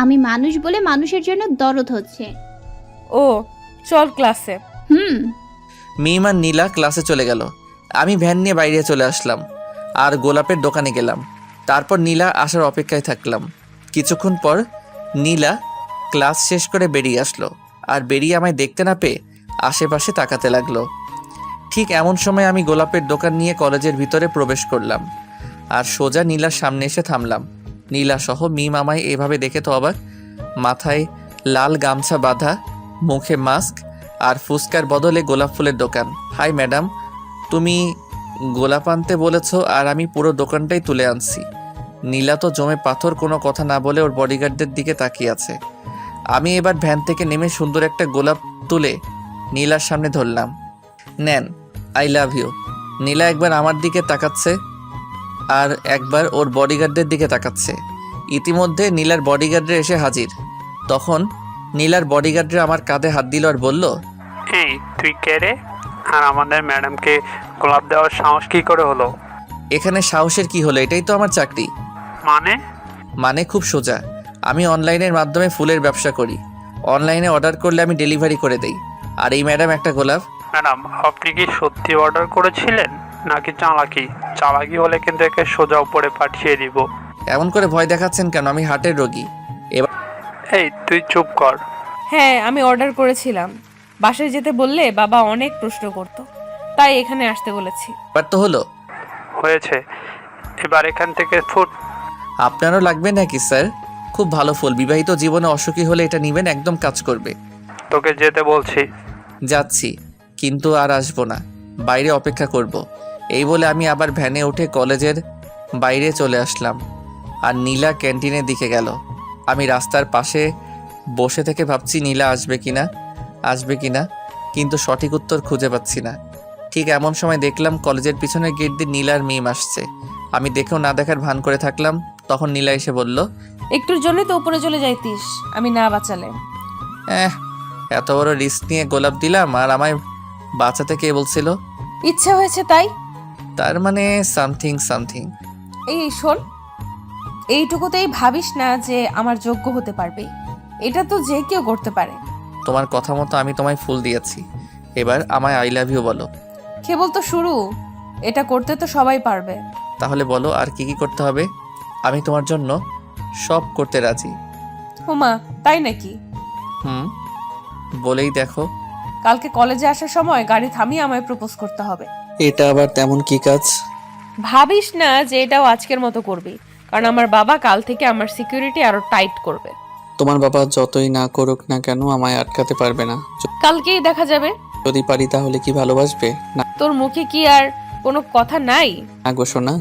আমি মানুষ বলে মানুষের জন্য দরদ হচ্ছে। ও চল ক্লাসে। মিম আর নীলা ক্লাসে চলে গেল। আমি ভ্যান নিয়ে বাইরে চলে আসলাম আর গোলাপের দোকানে গেলাম। তারপর নীলা আসার অপেক্ষায় থাকলাম। কিছুক্ষণ পর নীলা ক্লাস শেষ করে বেরিয়ে আসলো আর বেরিয়ে আমায় দেখতে না পেয়ে আশেপাশে তাকাতে লাগলো। ঠিক এমন সময় আমি গোলাপের দোকান নিয়ে কলেজের ভিতরে প্রবেশ করলাম আর সোজা নীলার সামনে এসে থামলাম। নীলা সহ মিম আমায় এভাবে দেখে তো অবাক। মাথায় লাল গামছা বাঁধা, মুখে মাস্ক আর ফুচকার বদলে গোলাপ ফুলের দোকান। হাই ম্যাডাম, তুমি গোলাপ আনতে বলেছো আর আমি পুরো দোকানটাই তুলে আনছি। নীলা তো জমে পাথর, কোনো কথা না বলে ওর বডিগার্ডদের দিকে তাকিয়ে আছে। আমি এবার ভ্যান থেকে নেমে সুন্দর একটা গোলাপ তুলে নীলার সামনে ধরলাম। নেন, আই লাভ ইউ। নীলা একবার আমার দিকে তাকাচ্ছে আর একবার ওর বডিগার্ডদের দিকে তাকাচ্ছে। ইতিমধ্যে নীলার বডিগার্ডরা এসে হাজির। তখন নীলার বডিগার্ডরা আমার কাঁধে হাত দিল আর বলল, এই তুই কে রে? আর আমাদের ম্যাডামকে গোলাপ দেওয়ার সাহস কি করে হলো? এখানে সাহসের কি হলো? এটাই তো আমার চাকরি। মানে খুব সোজা। আমি অনলাইনের মাধ্যমে ফুলের ব্যবসা করি। অনলাইনে অর্ডার করলে আমি ডেলিভারি করে দেই। আর এই ম্যাডাম একটা গোলাপ। ম্যাডাম, আপনি কি সত্যি অর্ডার করেছিলেন নাকি চালাকি? চালাকি হলে কিন্তু একে সোজা উপরে পাঠিয়ে দিব। এমন করে ভয় দেখাচ্ছেন কেন? আমি হার্টের রোগী। এই তুই চুপ কর। হ্যাঁ, আমি অর্ডার করেছিলাম। বাসায় যেতে বললে বাবা অনেক প্রশ্ন করত, তাই এখানে আসতে বলেছি। এবার তো হলো। হয়েছে, এবার এখান থেকে ফুট। আপনারও লাগবে নাকি স্যার? খুব ভালো ফুল। বিবাহিত জীবনে অসুখী হলে এটা নেবেন, একদম কাজ করবে। তোকে যেতে বলছি। যাচ্ছি, কিন্তু আর আসবো না, বাইরে অপেক্ষা করব। এই বলে আমি আবার ভ্যানে উঠে কলেজের বাইরে চলে আসলাম আর নীলা ক্যান্টিনের দিকে গেল। আমি রাস্তার পাশে বসে থেকে ভাবছি নীলা আসবে কিনা, কিন্তু সঠিক উত্তর খুঁজে পাচ্ছি না। ঠিক এমন সময় দেখলাম কলেজের পিছনের গেট দিয়ে নীলার মিম আসছে। আমি দেখেও না দেখার ভান করে থাকলাম। তখন নীলা এসে বলল, একটুর জন্য তো উপরে চলে যাইতিস, আমি না বাঁচালে। এত বড় রিস্ক নিয়ে গোলাপ দিলাম আর আমায় বাঁচাতে কে বলছিল? ইচ্ছা হয়েছে তাই। তার মানে সামথিং। এই শোন, এইটুকুতেই ভাবিস না যে আমার যোগ্য হতে পারবে। এটা তো যে কেউ করতে পারে। তোমার কথা মতো আমি তোমায় ফুল দিয়েছি, এবার আমায় আই লাভ ইউ বলো। কেবল তো শুরু, এটা করতে তো সবাই পারবে। তাহলে বলো আর কি কি করতে হবে? আমি তোমার জন্য সব করতে রাজি। হুমা, তাই নাকি? বলেই দেখো। কালকে কলেজে আসার সময় গাড়ি থামিয়ে আমায় প্রপোজ করতে হবে। এটা আবার তেমন কি কাজ? ভাবিস না যে এটাও আজকের মতো করবি, কারণ আমার বাবা কাল থেকে আমার সিকিউরিটি আরো টাইট করবে। তোমার বাবা যতই না করুক না কেন আমায় আটকাতে পারবে না। কালকেই দেখা যাবে। যদি পারি তাহলে কি ভালোবাসবে না? তোর মুখে কি আর কোনো কথা নাই? গো সোনা,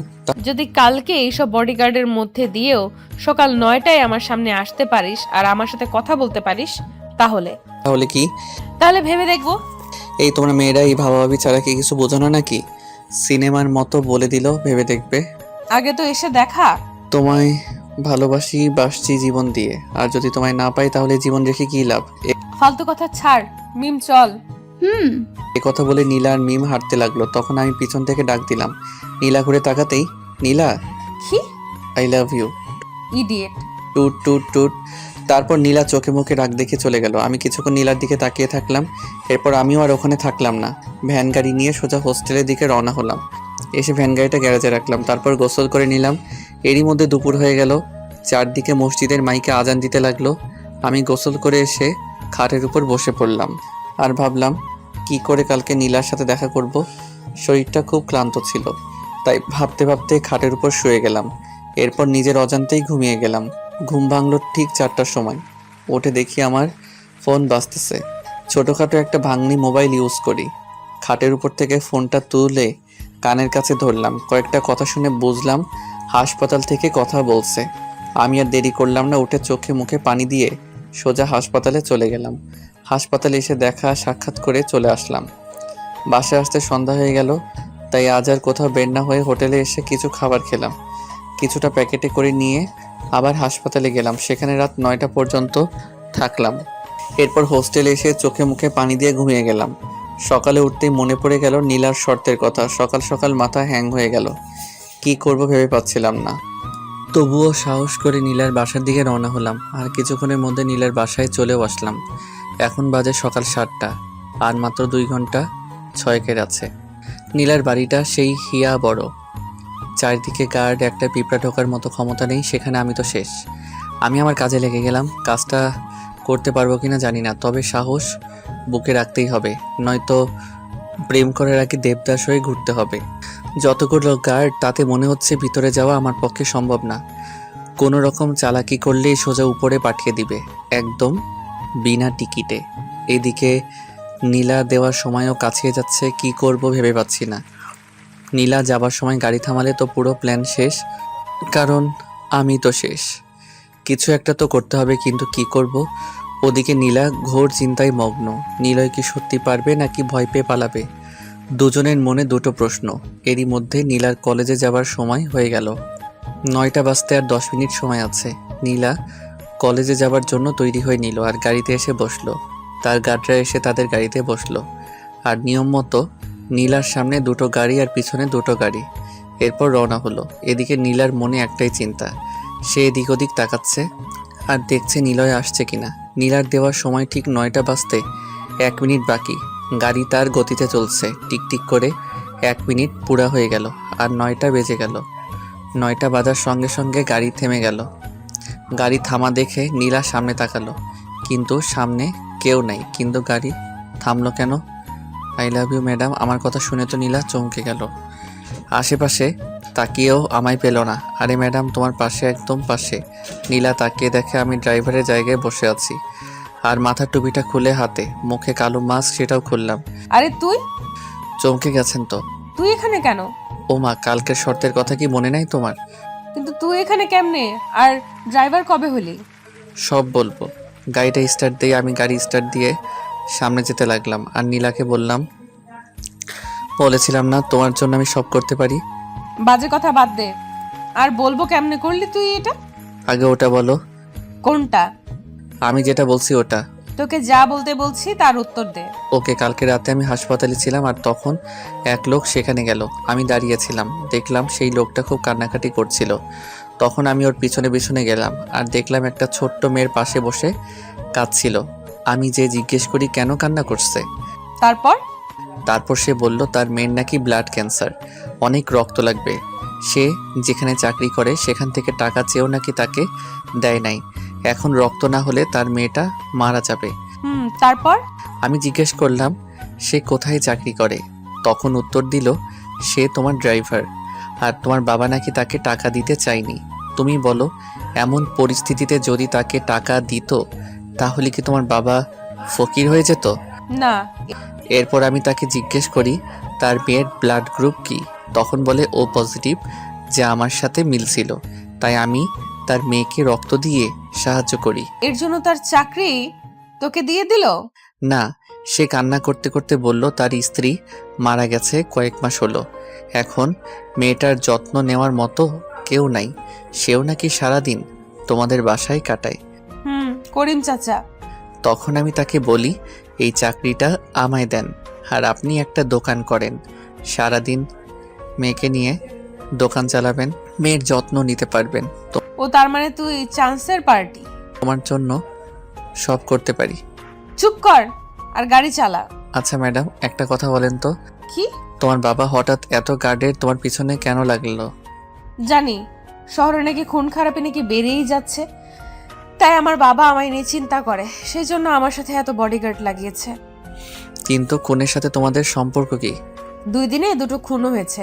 যদি কালকে এইসব বডিগার্ডের মধ্যে দিয়েও সকাল 9টায় আমার সামনে আসতে পারিস আর আমার সাথে কথা বলতে পারিস, তাহলে কি? তাহলে ভেবে দেখবো। এই তোমরা মেয়েরা এই ভাবাভাবি ছাড়া কি কিছু বোঝো না নাকি? সিনেমার মতো বলে দিল ভেবে দেখবে। আগে তো এসে দেখা। তোমায় ভালোবাসি, বাসছি জীবন দিয়ে। আর যদি তোমায় না পাই তাহলে জীবন রেখে কি লাভ? ফালতু কথা ছাড়, মিম চল। এ কথা বলে নীলা আর মিম হাঁটতে লাগলো। তখন আমি পিছন থেকে ডাক দিলাম। নীলা ঘুরে তাকাতেই, নীলা, কি? I love you. Idiot. Toot toot টুট। তারপর নীলা চোখে মুখে রাগ দেখে চলে গেল। আমি কিছুক্ষণ নীলার দিকে তাকিয়ে থাকলাম। এরপর আমিও আর ওখানে থাকলাম না, ভ্যান গাড়ি নিয়ে সোজা হোস্টেলের দিকে রওনা হলাম। এসে ভ্যান গাড়িটা গ্যারেজে রাখলাম, তারপর গোসল করে নিলাম। এরই মধ্যে দুপুর হয়ে গেল। চারদিকে মসজিদের মাইকে আজান দিতে লাগলো। আমি গোসল করে এসে খাটের উপর বসে পড়লাম আর ভাবলাম কি করে কালকে নীলার সাথে দেখা করব। শরীরটা খুব ক্লান্ত ছিল, তাই ভাবতে ভাবতে খাটের উপর শুয়ে গেলাম। এরপর নিজের অজান্তেই ঘুমিয়ে গেলাম। ঘুম ভাঙল ঠিক 4টার সময়। উঠে দেখি আমার ফোন বাজতেছে। ছোটোখাটো একটা ভাঙনি মোবাইল ইউজ করি। খাটের উপর থেকে ফোনটা তুলে কানের কাছে ধরলাম। কয়েকটা কথা শুনে বুঝলাম হাসপাতাল থেকে কথা বলছে। আমি আর দেরি করলাম না, উঠে চোখে মুখে পানি দিয়ে সোজা হাসপাতালে চলে গেলাম। হাসপাতালে এসে দেখা সাক্ষাৎ করে চলে আসলাম। বাসায় আসতে সন্ধ্যা হয়ে গেল, তাই আজ আর কোথাও বের না হয়ে হোটেলে এসে কিছু খাবার খেলাম। কিছুটা প্যাকেটে করে নিয়ে আবার হাসপাতালে গেলাম। সেখানে রাত 9টা পর্যন্ত থাকলাম। এরপর হোস্টেলে এসে চোখে মুখে পানি দিয়ে ঘুমিয়ে গেলাম। সকালে উঠতেই মনে পড়ে গেল নীলার শর্তের কথা। সকাল সকাল মাথা হ্যাং হয়ে গেল, কি করব ভেবে পাচ্ছিলাম না। তবুও সাহস করে নীলার বাসার দিকে রওনা হলাম। আর কিছুক্ষণের মধ্যে নীলার বাসায় চলেও আসলাম। এখন বাজে সকাল 7টা, আর মাত্র 2 ঘন্টা 6 আছে। নীলার বাড়িটা সেই হিয়া বড়, চারদিকে গার্ড, একটা পিঁপড়া ঢোকার মতো ক্ষমতা নেই সেখানে। আমি তো শেষ। আমি আমার কাজে লেগে গেলাম। কাজটা করতে পারবো কিনা জানি না, তবে সাহস বুকে রাখতেই হবে, নয়তো প্রেম করার আগে দেবদাস হয়ে ঘুরতে হবে। যতগুলো গার্ড, তাতে মনে হচ্ছে ভিতরে যাওয়া আমার পক্ষে সম্ভব না। কোনো রকম চালাকি করলেই সোজা উপরে পাঠিয়ে দিবে, একদম বিনা টিকিটে। এদিকে নীলা দেওয়ার সময়ও কাছিয়ে যাচ্ছে, কি করব ভেবে পাচ্ছি না। নীলা যাবার সময় গাড়ি থামালে তো পুরো প্ল্যান শেষ, কারণ আমি তো শেষ। কিছু একটা তো করতে হবে, কিন্তু কি করব? ওদিকে নীলা ঘোর চিন্তায় মগ্ন। নীলয় কি সত্যি পারবে নাকি ভয় পেয়ে পালাবে? দুজনের মনে দুটো প্রশ্ন। এরই মধ্যে নীলার কলেজে যাবার সময় হয়ে গেল। 9টা বাজতে আর 10 মিনিট সময় আছে। নীলা কলেজে যাবার জন্য তৈরি হয়ে নিল আর গাড়িতে এসে বসলো। তার গার্ডরা এসে তাদের গাড়িতে বসলো। আর নিয়ম মতো নীলার সামনে 2টো গাড়ি আর পিছনে 2টো গাড়ি। এরপর রওনা হলো। এদিকে নীলার মনে একটাই চিন্তা, সে এদিক ওদিক তাকাচ্ছে আর দেখছে নিলয় আসছে কিনা। নীলার দেওয়ার সময় ঠিক 9টা বাজতে 1 মিনিট বাকি। গাড়ি তার গতিতে চলছে, টিকটিক করে 1 মিনিট পুরা হয়ে গেল আর 9টা বেজে গেল। 9টা বাজার সঙ্গে সঙ্গে গাড়ি থেমে গেল। গাড়ি থামা দেখে নীলা সামনে তাকালো, কিন্তু সামনে কেউ নাই। কিন্তু গাড়ি থামলো কেন? আই লাভ ইউ ম্যাডাম, আমার কথা শুনে তো নীলা চমকে গেল। আশেপাশে তাকিয়েও আমায় পেল না। আরে ম্যাডাম, তোমার পাশে, একদম পাশে। নীলা তাকিয়ে দেখে আমি ড্রাইভারের জায়গায় বসে আছি, আর মাথার টুপিটা খুলে হাতে, মুখে কালো মাস্ক, সেটাও খুললাম। আরে তুই চমকে গেছেন তো? তুই এখানে কেন? ও মা, কালকের শর্তের কথা কি মনে নাই তোমার? কিন্তু তুই এখানে কেমনে? আর ড্রাইভার কবে হলি? সব বলবো। গাড়িটা স্টার্ট দিয়ে আমি গাড়ি স্টার্ট দিয়ে সামনে যেতে লাগলাম। আর নীলাকে বলেছিলাম না তোমার জন্য আমি সব করতে পারি। বাজে কথা বাদ দে, আর বলবো কেমনে করলি তুই এটা? আগে ওটা বলো। কোনটা? আমি যেটা বলছি ওটা। তোকে যা বলতে বলছি তার উত্তর দে। ওকে, কালকে রাতে আমি হাসপাতালে ছিলাম আর তখন এক লোক সেখানে গেল। আমি দাঁড়িয়েছিলাম, দেখলাম সেই লোকটা খুব কান্নাকাটি করছিল। তখন আমি ওর পিছনে পিছনে গেলাম আর দেখলাম একটা ছোট্ট মেয়ের পাশে বসে কাঁদছিল। আমি যে জিজ্ঞেস করি কেন কান্না করছে। তারপর সে বলল তার মেয়ের নাকি ব্লাড ক্যান্সার, অনেক রক্ত লাগবে। সে যেখানে চাকরি করে সেখান থেকে টাকা চেয়েও নাকি তাকে দেয় নাই। এখন রক্ত না হলে তার মেয়েটা মারা যাবে। তারপর আমি জিজ্ঞেস করলাম সে কোথায় চাকরি করে। তখন উত্তর দিল সে তোমার ড্রাইভার, আর তোমার বাবা নাকি তাকে টাকা দিতে চায়নি। তুমি বলো, এমন পরিস্থিতিতে যদি তাকে টাকা দিত তাহলে কি তোমার বাবা ফকির হয়ে যেত? না। এরপর আমি তাকে জিজ্ঞেস করি তার মেয়ের ব্লাড গ্রুপ কি। তখন বলে ও পজিটিভ, যা আমার সাথে মিলছিল, তাই আমি তার মেয়েকে রক্ত দিয়ে সাহায্য করি। এর জন্য তার চাকরি তোকে দিয়ে দিল? না, সে কান্না করতে করতে বলল তার স্ত্রী মারা গেছে কয়েক মাস হলো। এখন মেয়েটার যত্ন নেওয়ার মতো কেউ নাই। সেও নাকি সারাদিন তোমাদের বাসায় কাটায়। করিম চাচা। তখন আমি তাকে বলি এই চাকরিটা আমায় দেন, আর আপনি একটা দোকান করেন, সারাদিন মেয়েকে নিয়ে দোকান চালাবেন, মেয়ের যত্ন নিতে পারবেন। তো ও তার মানে তুই চান্সের পার্টি? তোমার জন্য সব করতে পারি। চুপ কর আর গাড়ি চালা। আচ্ছা ম্যাডাম, একটা কথা বলেন তো, কি? তোমার বাবা হঠাৎ এত গার্ডের তোমার পিছনে কেন লাগলো? জানি শহরে নাকি খুন খারাপি নাকি বেড়েই যাচ্ছে, তাই আমার বাবা আমায় নিয়ে চিন্তা করে, সেই জন্য আমার সাথে এত বডিগার্ড লাগিয়েছে। কিন্তু খুনের সাথে তোমাদের সম্পর্ক কি? 2 দিনে দুটো খুনও হয়েছে।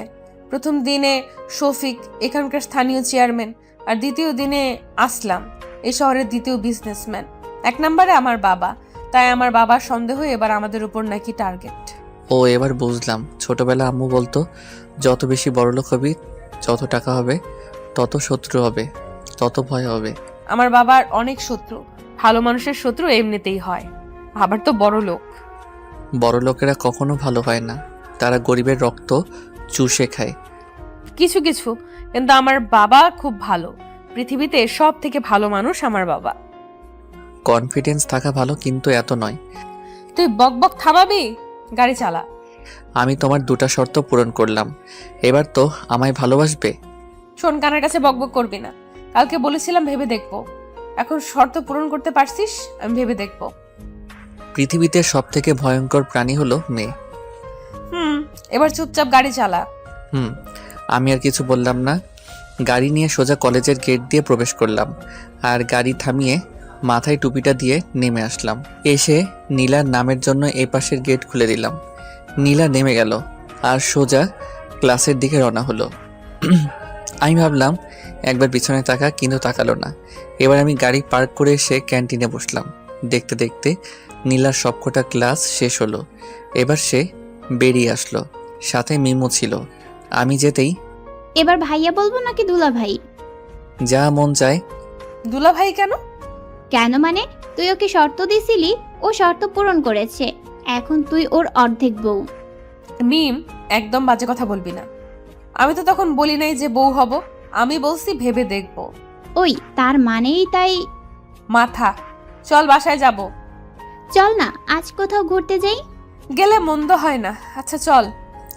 প্রথম দিনে শফিক, এখানকার স্থানীয় চেয়ারম্যান, আর দ্বিতীয় দিনে আসলাম, এই শহরের দ্বিতীয় বিজনেসম্যান। 1 নম্বরে আমার বাবা। তাই আমার বাবার সন্দেহ এবার আমাদের উপর নাকি টার্গেট। ও, এবার বুঝলাম। ছোটবেলা আম্মু বলতো, যত বেশি বড়লোক হবি, যত টাকা হবে, তত শত্রু হবে, তত ভয় হবে। আমার বাবার অনেক শত্রু। ভালো মানুষের শত্রু এমনিতেই হয়, আবার তো বড় লোক। বড় লোকেরা কখনো ভালো হয় না, তারা গরিবের রক্ত চুষে খায়। কিছু কিছু, কিন্তু আমার বাবা খুব ভালো। পৃথিবীতে সব থেকে ভালো মানুষ আমার বাবা। কনফিডেন্স থাকা ভালো, কিন্তু এত নয়। তুই বক বক থামাবি? গাড়ি চালা। আমি তোমার 2টা শর্ত পূরণ করলাম, এবার তো আমায় ভালোবাসবে? শোন, কানের কাছে বক বক করবি না। কালকে বলেছিলাম ভেবে দেখবো, এখন শর্ত পূরণ করতে পারছিস? আমি ভেবে দেখবো। পৃথিবীতে সব থেকে ভয়ঙ্কর প্রাণী হলো মেয়ে। এবার চুপচাপ গাড়ি চালা। আমি আর কিছু বললাম না। গাড়ি নিয়ে সোজা কলেজের গেট দিয়ে প্রবেশ করলাম, আর গাড়ি থামিয়ে মাথায় টুপিটা দিয়ে নেমে আসলাম। এসে নীলার নামের জন্য এ পাশের গেট খুলে দিলাম। নীলা নেমে গেল আর সোজা ক্লাসের দিকে রওনা হলো। আমি ভাবলাম একবার পিছনে তাকা, কিন্তু তাকালো না। এবার আমি গাড়ি পার্ক করে এসে ক্যান্টিনে বসলাম। দেখতে দেখতে নীলার সবকটা ক্লাস শেষ হলো। এবার সে বেরিয়ে আসলো, সাথে মিমও ছিল। আমি যেতেই, এবার ভাইয়া বলবো নাকি দুলা ভাই? যা মন চায়। দুলা ভাই কেন? কেন মানে, তুই ওকে শর্ত দিছিলি, ও শর্ত পূরণ করেছে, এখন তুই ওর অর্ধেক বউ। মিম, একদম বাজে কথা বলবি না। আমি তো তখন বলি নাই যে বউ হব, আমি বলছি ভেবে দেখবো। ওই তার মানেই তাই। মাথা, চল বাসায় যাব। চল না আজ কোথাও ঘুরতে যাই। গেলে মন্দ হয় না। আচ্ছা চল।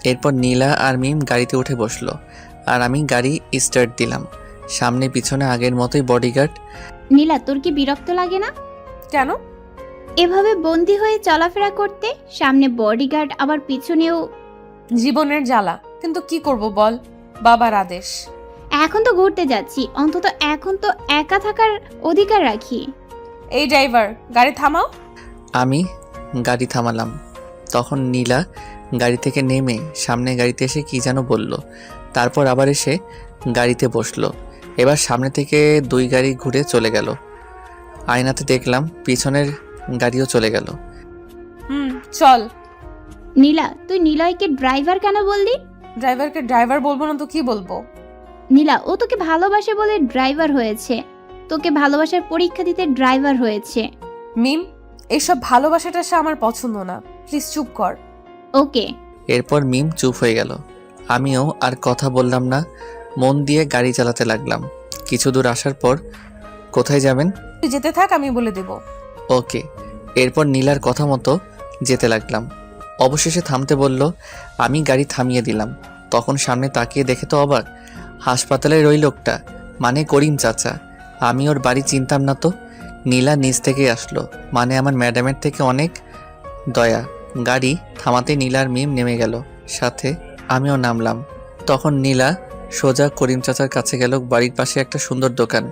এরপর নীলা আর মিম গাড়িতে উঠে বসলো, আর আমি গাড়ি স্টার্ট দিলাম। সামনে পিছনে আগের মতোই বডিগার্ড। নীলা, তোর কি বিরক্ত লাগে না কেন? এভাবে বন্দি হয়ে চলাফেরা করতে? সামনে বডিগার্ড, আবার পিছনেও। জীবনের জ্বালা, কিন্তু কি করব বল, বাবার আদেশ। এখন তো ঘুরতে যাচ্ছি, অন্তত এখন তো একা থাকার অধিকার রাখি। এই ড্রাইভার, গাড়ি থামাও। আমি গাড়ি থামালাম। তখন নীলা গাড়ি থেকে নেমে সামনে গাড়িতে এসে কি যেন বলল, তারপর আবার এসে গাড়িতে বসলো। এবার সামনে থেকে 2 গাড়ি ঘুরে চলে গেল। আয়নাতে দেখলাম পিছনের গাড়িও চলে গেল। চল। নীলা, তুই নিলয়কে ড্রাইভার কেন বললি? ড্রাইভারকে ড্রাইভার বলবো না তো কি বলবো? নীলা, ও তোকে ভালোবাসে বলে ড্রাইভার হয়েছে, তোকে ভালোবাসার পরীক্ষা দিতে ড্রাইভার হয়েছে। মিম, এইসব ভালোবাসাটা আমার পছন্দ না, প্লিজ চুপ কর। ওকে। এরপর মিম চুপ হয়ে গেল। আমিও আর কথা বললাম না, মন দিয়ে গাড়ি চালাতে লাগলাম। কিছু দূর আসার পর, কোথায় যাবেন? তুই যেতে থাক, আমি বলে দেব। ওকে। এরপর নীলার কথা মতো যেতে লাগলাম। অবশেষে থামতে বলল, আমি গাড়ি থামিয়ে দিলাম। তখন সামনে তাকিয়ে দেখে তো অবাক, হাসপাতালের ওই লোকটা, মানে করিম চাচা। আমি ওর বাড়ি চিনতাম না তো। নীলা নিজ থেকেই আসলো, মানে আমার ম্যাডামের থেকে অনেক দয়া। গাড়ি থামাতে নীলার মিম নেমে গেল, সাথে আমিও নামলাম। তখন নীলা সোজা করিম চাচার কাছে গেল। বাড়ির পাশে একটা সুন্দর দোকান।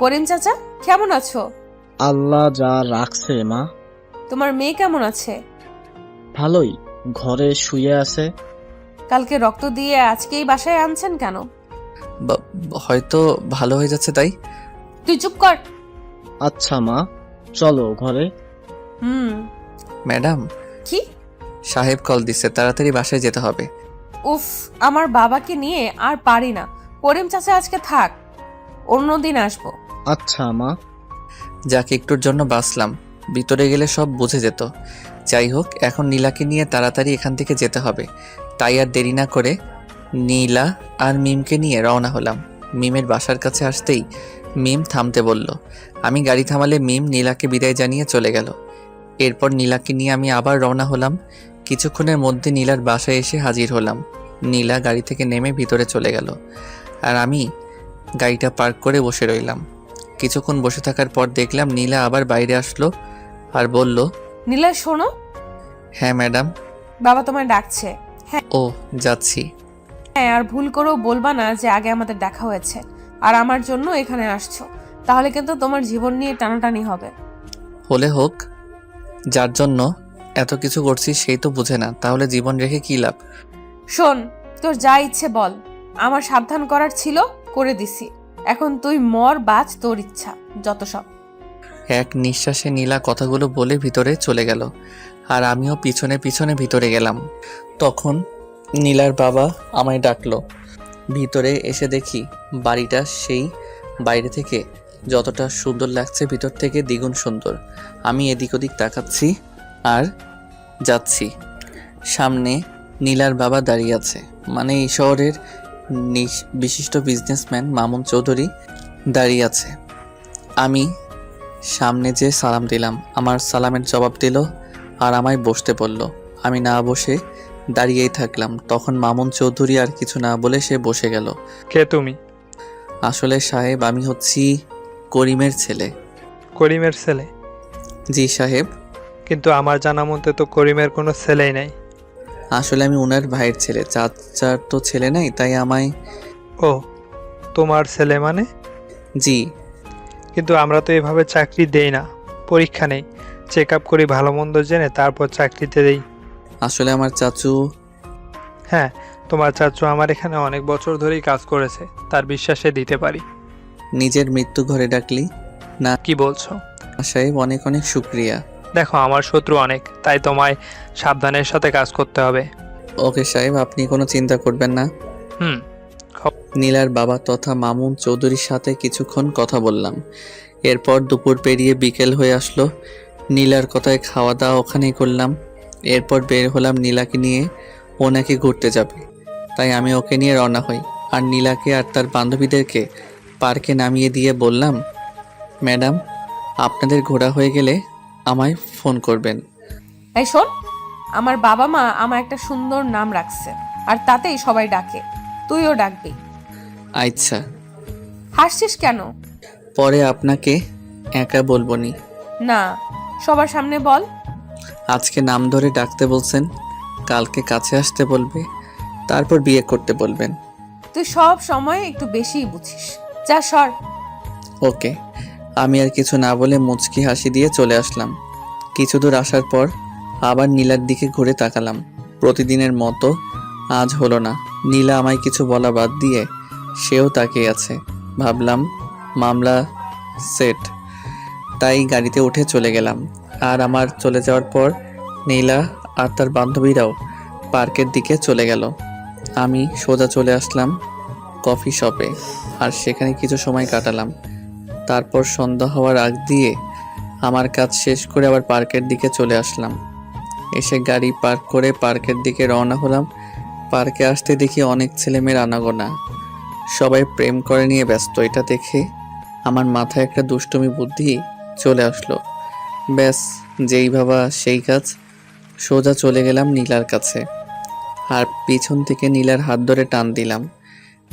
করিম চাচা, কেমন আছো? আল্লাহ যা রাখছে মা। তোমার মেয়ে কেমন আছে? ভালোই, ঘরে শুয়ে আছে। কালকে রক্ত দিয়ে আজকেই বাসায় আনছেন কেন? হয়তো ভালো হয়ে যাচ্ছে তাই। তুই চুপ কর। আচ্ছা মা, চলো ঘরে। ম্যাডাম, কি? সাহেব কল দিছে, তাড়াতাড়ি বাসায় যেতে হবে। উফ, আমার বাবাকে নিয়ে আর পারি না। করিম চাচা আজকে থাক, অন্যদিন আসবো। আচ্ছা মা। যাকে একটুর জন্য বাঁচলাম, ভিতরে গেলে সব বুঝে যেত। যাই হোক, এখন নীলাকে নিয়ে তাড়াতাড়ি এখান থেকে যেতে হবে। তাই আর দেরি না করে নীলা আর মিমকে নিয়ে রওনা হলাম। মিমের বাসার কাছে আসতেই মিম থামতে বলল। আমি গাড়ি থামালে মিম নীলাকে বিদায় জানিয়ে চলে গেল। এরপর নীলাকে নিয়ে আমি আবার রওনা হলাম। কিছুক্ষণের মধ্যে নীলার বাসায় এসে হাজির হলাম। নীলা গাড়ি থেকে নেমে ভিতরে চলে গেল, আর আমি গাড়িটা পার্ক করে বসে রইলাম। কিছুক্ষণ বসে থাকার পর দেখলাম নীলা আবার বাইরে আসলো আর বলল, নীলা শোনো। হ্যাঁ ম্যাডাম। বাবা তোমায় ডাকছে। ও, যাচ্ছি। হ্যাঁ, আর ভুল করেও বলবা না যে আগে আমাদের দেখা হয়েছে আর আমার জন্য এখানে আসছো, তাহলে কিন্তু তোমার জীবন নিয়ে টানাটানি হবে। হলে হোক, যার জন্য এত কিছু করছিস সেই তো বুঝে না, তাহলে জীবন রেখে কী লাভ? শোন, তোর যা ইচ্ছে বল, আমার সাবধান করার ছিল করে দিছি, এখন তুই মর বাঁচ, তোর ইচ্ছা, যত সব। এক নিঃশ্বাসে নীলা কথাগুলো বলে ভিতরে চলে গেল, আর আমিও পিছনে পিছনে ভিতরে গেলাম। তখন নীলার বাবা আমায় ডাকলো। ভিতরে এসে দেখি বাড়িটা সেই বাইরে থেকে যতটা সুন্দর লাগছে ভিতর থেকে দ্বিগুণ সুন্দর। আমি এদিক ওদিক তাকাচ্ছি আর যাচ্ছি। সামনে নীলার বাবা দাঁড়িয়ে আছে, মানে এই শহরের বিশিষ্ট বিজনেসম্যান মামুন চৌধুরী দাঁড়িয়ে আছে। আমি সামনে যে সালাম দিলাম, আমার সালামের জবাব দিল আর আমায় বসতে বলল। আমি না বসে দাঁড়িয়েই থাকলাম। তখন মামুন চৌধুরী আর কিছু না বলে সে বসে গেল। কে তুমি? আসলে সাহেব, আমি হচ্ছি করিমের ছেলে। করিমের ছেলে? জি সাহেব। কিন্তু আমার জানা মতে তো করিমের কোনো ছেলেই নাই। আসলে আমি ওনার ভাইয়ের ছেলে, চাচার তো ছেলে নাই, তাই আমায়। ও, তোমার ছেলে মানে? জি। কিন্তু আমরা তো এভাবে চাকরি দেই না, পরীক্ষা নেই, চেক আপ করি ভালো মন্দ জেনে তারপর চাকরিতে দেই। আসলে আমার চাচু। হ্যাঁ, তোমার চাচু আমার এখানে অনেক বছর ধরেই কাজ করেছে, তার বিশ্বাসে দিতে পারি। নিজের মৃত্যু ঘরে ডাকলি না? কি বলছো? সাহেব, অনেক অনেক শুক্রিয়া। দেখো, আমার শত্রু অনেক, তাই তোমায় সাবধানের সাথে কাজ করতে হবে। ওকে সাহেব, আপনি কোনো চিন্তা করবেন না। হুম। নীলার বাবা তথা মামুন চৌধুরীর সাথে কিছুক্ষণ কথা বললাম। এরপর দুপুর পেরিয়ে বিকেল হয়ে আসলো। নীলার কথায় খাওয়া দাওয়া ওখানেই করলাম। এরপর বের হলাম নীলাকে নিয়ে। ও নাকি ঘুরতে যাবে, তাই আমি ওকে নিয়ে রওনা হই। আর নীলাকে আর তার বান্ধবীদেরকে পার্কে নামিয়ে দিয়ে বললাম, ম্যাডাম, আপনাদের ঘোরা হয়ে গেলে আমায় ফোন করবেন। এই শোন, আমার বাবা মা আমার একটা সুন্দর নাম রাখছে, আর তাতেই সবাই ডাকে, তুইও ডাকবি। আচ্ছা। হাসছিস কেন? পরে আপনাকে একা বলবো নি। না, সবার সামনে বল। আজকে নাম ধরে ডাকতে বলছেন, কালকে কাছে আসতে বলবে, তারপর বিয়ে করতে বলবেন। তুই সব সময় একটু বেশিই বুঝিস, যা সর। ওকে। আমি আর কিছু না বলে মুচকি হাসি দিয়ে চলে আসলাম। কিছু দূর আসার পর আবার নীলার দিকে ঘুরে তাকালাম। প্রতিদিনের মতো আজ হলো না। নীলা আমায় কিছু বলা বাদ দিয়ে সেও তাকিয়ে আছে। ভাবলাম মামলা সেট, তাই গাড়িতে উঠে চলে গেলাম। আর আমার চলে যাওয়ার পর নীলা আর তার বান্ধবীরাও পার্কের দিকে চলে গেল। আমি সোজা চলে আসলাম কফি শপে, আর সেখানে কিছু সময় কাটালাম। তারপর সন্ধ্যা হওয়ার আগ দিয়ে আমার কাজ শেষ করে আবার পার্কের দিকে চলে আসলাম। এসে গাড়ি পার্ক করে পার্কের দিকে রওনা হলাম। পার্কে আসতে দেখি অনেক ছেলেমেয়ের আনাগোনা, সবাই প্রেম করে নিয়ে ব্যস্ত। এটা দেখে আমার মাথায় একটা দুষ্টুমি বুদ্ধি চলে আসলো। ব্যাস, যেই ভাবা সেই কাজ। সোজা চলে গেলাম নীলার কাছে, আর পিছন থেকে নীলার হাত ধরে টান দিলাম।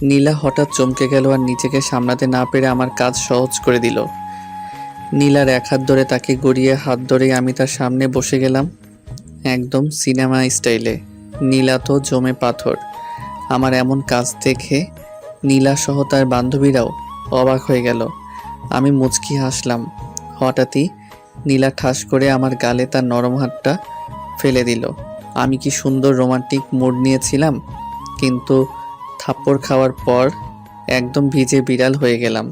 নীলা হঠাৎ চমকে গেল আর নিজেকে সামলাতে না পেরে আমার কাজ সহজ করে দিল। নীলার এক হাত ধরে তাকে গড়িয়ে হাত ধরেই আমি তার সামনে বসে গেলাম, একদম সিনেমা স্টাইলে। নীলা তো জমে পাথর। আমার এমন কাজ দেখে নীলা সহ তার বান্ধবীরাও অবাক হয়ে গেল। আমি মুচকি হাসলাম। হঠাৎই নীলা ঠাস করে আমার গালে তার নরম হাতটা ফেলে দিল। আমি কি সুন্দর রোমান্টিক মুড নিয়েছিলাম, কিন্তু থাপ্পড় খাওয়ার পর একদম ভিজে বিড়াল হয়ে গেলাম।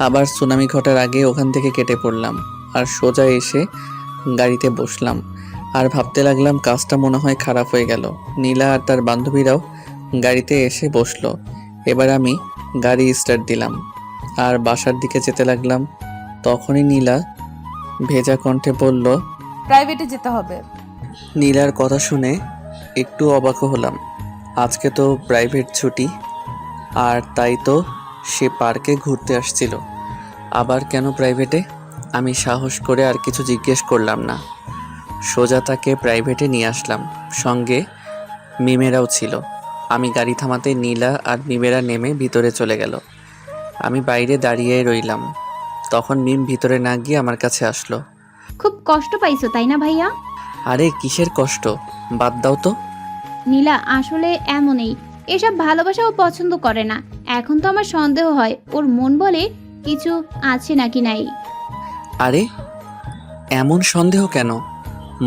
আবার সুনামি ঘটার আগে ওখান থেকে কেটে পড়লাম আর সোজা এসে গাড়িতে বসলাম। আর ভাবতে লাগলাম কাজটা মনে হয় খারাপ হয়ে গেল। নীলা আর তার বান্ধবীরাও গাড়িতে এসে বসলো। এবার আমি গাড়ি স্টার্ট দিলাম আর বাসার দিকে যেতে লাগলাম। তখনই নীলা ভেজা কণ্ঠে বলল, প্রাইভেটে যেতে হবে। নীলার কথা শুনে একটু অবাক হলাম। আজকে তো প্রাইভেট ছুটি, আর তাই তো সে পার্কে ঘুরতে আসছিল। আবার কেন প্রাইভেটে? আমি সাহস করে আর কিছু জিজ্ঞেস করলাম না, সোজা তাকে প্রাইভেটে নিয়ে আসলাম। সঙ্গে মিমেরাও ছিল। আমি গাড়ি থামাতে নীলা আর মিমেরা নেমে ভিতরে চলে গেল। আমি বাইরে দাঁড়িয়ে রইলাম। তখন মিম ভিতরে না গিয়ে আমার কাছে আসলো। খুব কষ্ট পাইছো তাই না ভাইয়া? আরে কিসের কষ্ট, বাদ দাও তো। নীলা আসলে এমনই, এসব ভালোবাসাও পছন্দ করে না। এখন তো আমার সন্দেহ হয় ওর মন বলে কিছু আছে নাকি নাই। আরে এমন সন্দেহ কেন?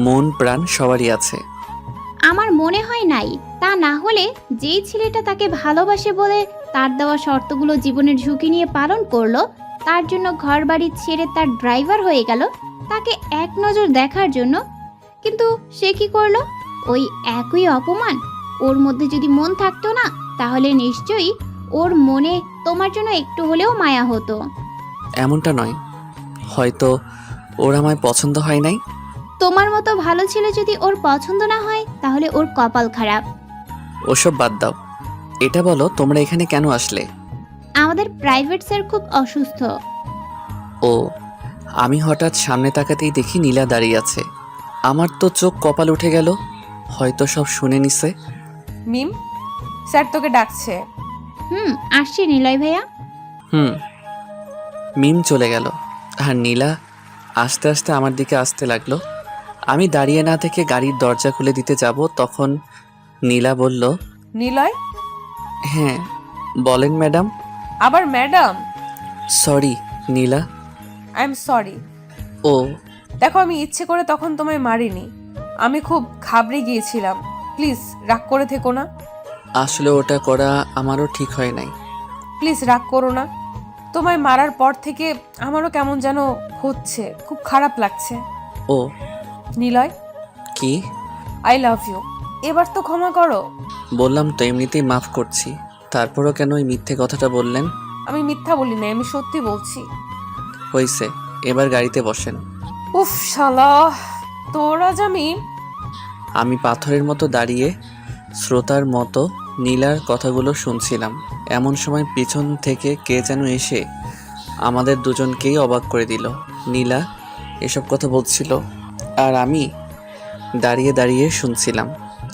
মন প্রাণ সবারই আছে। আমার মনে হয় নাই। তা না হলে যেই ছেলেটা তাকে ভালোবাসে বলে তার দেওয়া শর্তগুলো জীবনের ঝুঁকি নিয়ে পালন করলো, তার জন্য ঘর বাড়ি ছেড়ে তার ড্রাইভার হয়ে গেল তাকে এক নজর দেখার জন্য, কিন্তু সে কি করলো? ওই একই অপমান। ওর মধ্যে যদি মন থাকতো না, তাহলে নিশ্চয়ই ওর মনে তোমার জন্য একটু হলেও মায়া হতো। এমনটা নয়, হয়তো ওর আমায় পছন্দ হয় নাই। তোমার মতো ভালো ছেলে যদি ওর পছন্দ না হয়, তাহলে ওর কপাল খারাপ। ওসব বাদ দাও, এটা বলো তোমরা এখানে কেন আসলে? আমাদের প্রাইভেট স্যার খুব অসুস্থ। ও, আমি হঠাৎ সামনে তাকাতেই দেখি নীলা দাঁড়িয়ে আছে। আমার তো চোখ কপাল উঠে গেল, হয়তো সব শুনে নিছে। মিম, স্যার তোকে ডাকছে। আসছি নিলয় ভাইয়া। মিম চলে গেল আর নীলা আস্তে আস্তে আমার দিকে আসতে লাগলো। আমি দাঁড়িয়ে না থেকে গাড়ির দরজা খুলে দিতে যাব, তখন নীলা বলল, নিলয়? হ্যাঁ বলেন ম্যাডাম। আবার madam? Sorry Nila. I am sorry. ও, দেখো, আমি ইচ্ছে করে তখন তোমায় মারিনি, আমি খুব ঘাবড়ে গিয়েছিলাম। প্লিজ রাগ করে থেকো না। আসলে ওটা করা আমারও ঠিক হয় নাই। প্লিজ রাগ করো না। তোমায় মারার পর থেকে আমারও কেমন যেন হচ্ছে, খুব খারাপ লাগছে। ও নিলয়, কি? I love you. এবার তো ক্ষমা করো। বললাম তো এমনিতেই মাফ করছি, তারপরও কেন ওই মিথ্যে কথাটা বললেন? আমি মিথ্যা বলি না, আমি সত্যি বলছি। হইছে, এবার গাড়িতে বসেন। উফ শালা, তোরা জামি। আমি পাথরের মতো দাঁড়িয়ে শ্রোতার মতো নীলার কথাগুলো শুনছিলাম। এমন সময় পিছন থেকে কে যেন এসে আমাদের দুজনকেই অবাক করে দিল। নীলা এসব কথা বলছিল আর আমি দাঁড়িয়ে দাঁড়িয়ে শুনছিলাম।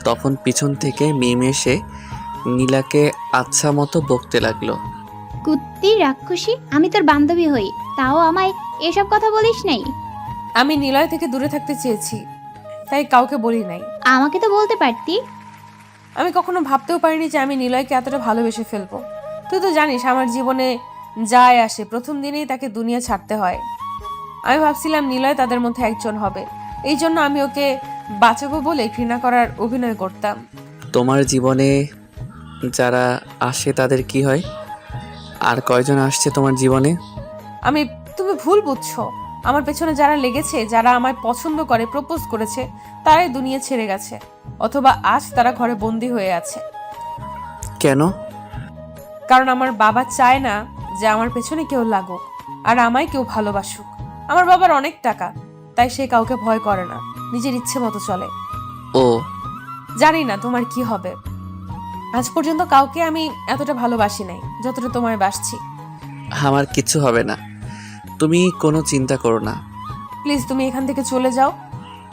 তখন পিছন থেকে মিম এসে নীলাকে আচ্ছা মতো বকতে লাগলো। কুত্তি রাক্ষসী, আমি তোর বান্ধবী হই, তাও আমায় এসব কথা বলিস নাই। আমি নিলয় থেকে দূরে থাকতে চেয়েছি, তাই কাউকে বলি নাই। আমাকে তো বলতে পারতি। আমি কখনো ভাবতেও পারিনি যে আমি নিলয়কে এতটা ভালোবেসে ফেলবো। তুই তো জানিস আমার জীবনে যায় আসে প্রথম দিনেই তাকে দুনিয়া ছাড়তে হয়। আমি ভাবছিলাম নিলয় তাদের মধ্যে একজন হবে, এই জন্য আমি ওকে বাঁচাবো বলে ঘৃণা করার অভিনয় করতাম। তোমার জীবনে যারা আসে তাদের কি হয়? আর কয়জন আসছে তোমার জীবনে? তুমি ভুল বুঝছো। আমার পেছনে যারা লেগেছে, যারা আমায় পছন্দ করে, প্রপোজ করেছে, তারাই দুনিয়া ছেড়ে গেছে, অথবা আজ তারা ঘরে বন্দি হয়ে আছে। কেন? কারণ আমার বাবা চায় না যে আমার পেছনে কেউ লাগুক আর আমায় কেউ ভালোবাসুক। আমার বাবার অনেক টাকা, তাই সে কাউকে ভয় করে না, নিজের ইচ্ছে মতো চলে। ও, জানি না তোমার কি হবে। আজ পর্যন্ত কাউকে আমি এতটা ভালোবাসি নাই যতটা তোমায় বাসছি। আমার কিচ্ছু হবে না, তুমি কোনো চিন্তা করো না। প্লিজ তুমি এখান থেকে চলে যাও।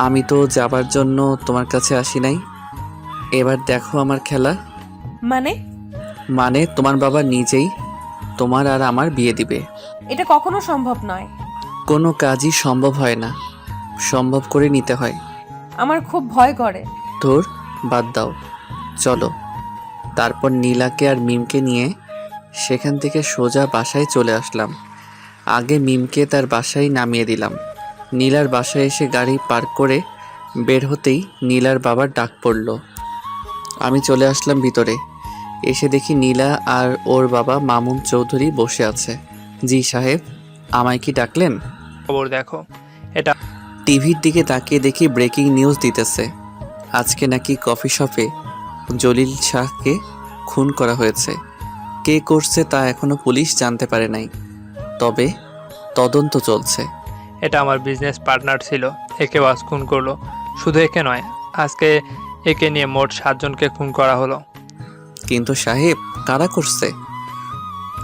আমি তো যাবার জন্য তোমার কাছে আসি নাই। এবার দেখো আমার খেলা। মানে তোমার বাবা নিজেই তোমার আর আমার বিয়ে দিবে। এটা কখনো সম্ভব নয়। কোনো কাজই সম্ভব হয় না, সম্ভব করে নিতে হয়। আমার খুব ভয় করে। তোর বাদ দাও, চলো। তারপর নীলাকে আর মিমকে নিয়ে সেখান থেকে সোজা বাসায় চলে আসলাম। আগে মিমকে তার বাসায় নামিয়ে দিলাম। নীলার বাসায় এসে গাড়ি পার্ক করে বের হতেই নীলার বাবার ডাক পড়ল। আমি চলে আসলাম ভিতরে। এসে দেখি নীলা আর ওর বাবা মামুন চৌধুরী বসে আছে। জি সাহেব, আমায় কি ডাকলেন? খবর দেখো, এটা টিভির দিকে তাকিয়ে দেখি ব্রেকিং নিউজ দিতেছে। আজকে নাকি কফি শপে জলিল শাহকে খুন করা হয়েছে। কে করছে তা এখনো পুলিশ জানতে পারে নাই, তবে তদন্ত চলছে। এটা আমার বিজনেস পার্টনার ছিল, একে বাস খুন করলো। শুধু একে নয়, আজকে একে নিয়ে মোট 7 জনকে খুন করা হলো। কিন্তু সাহেব, কারা করছে?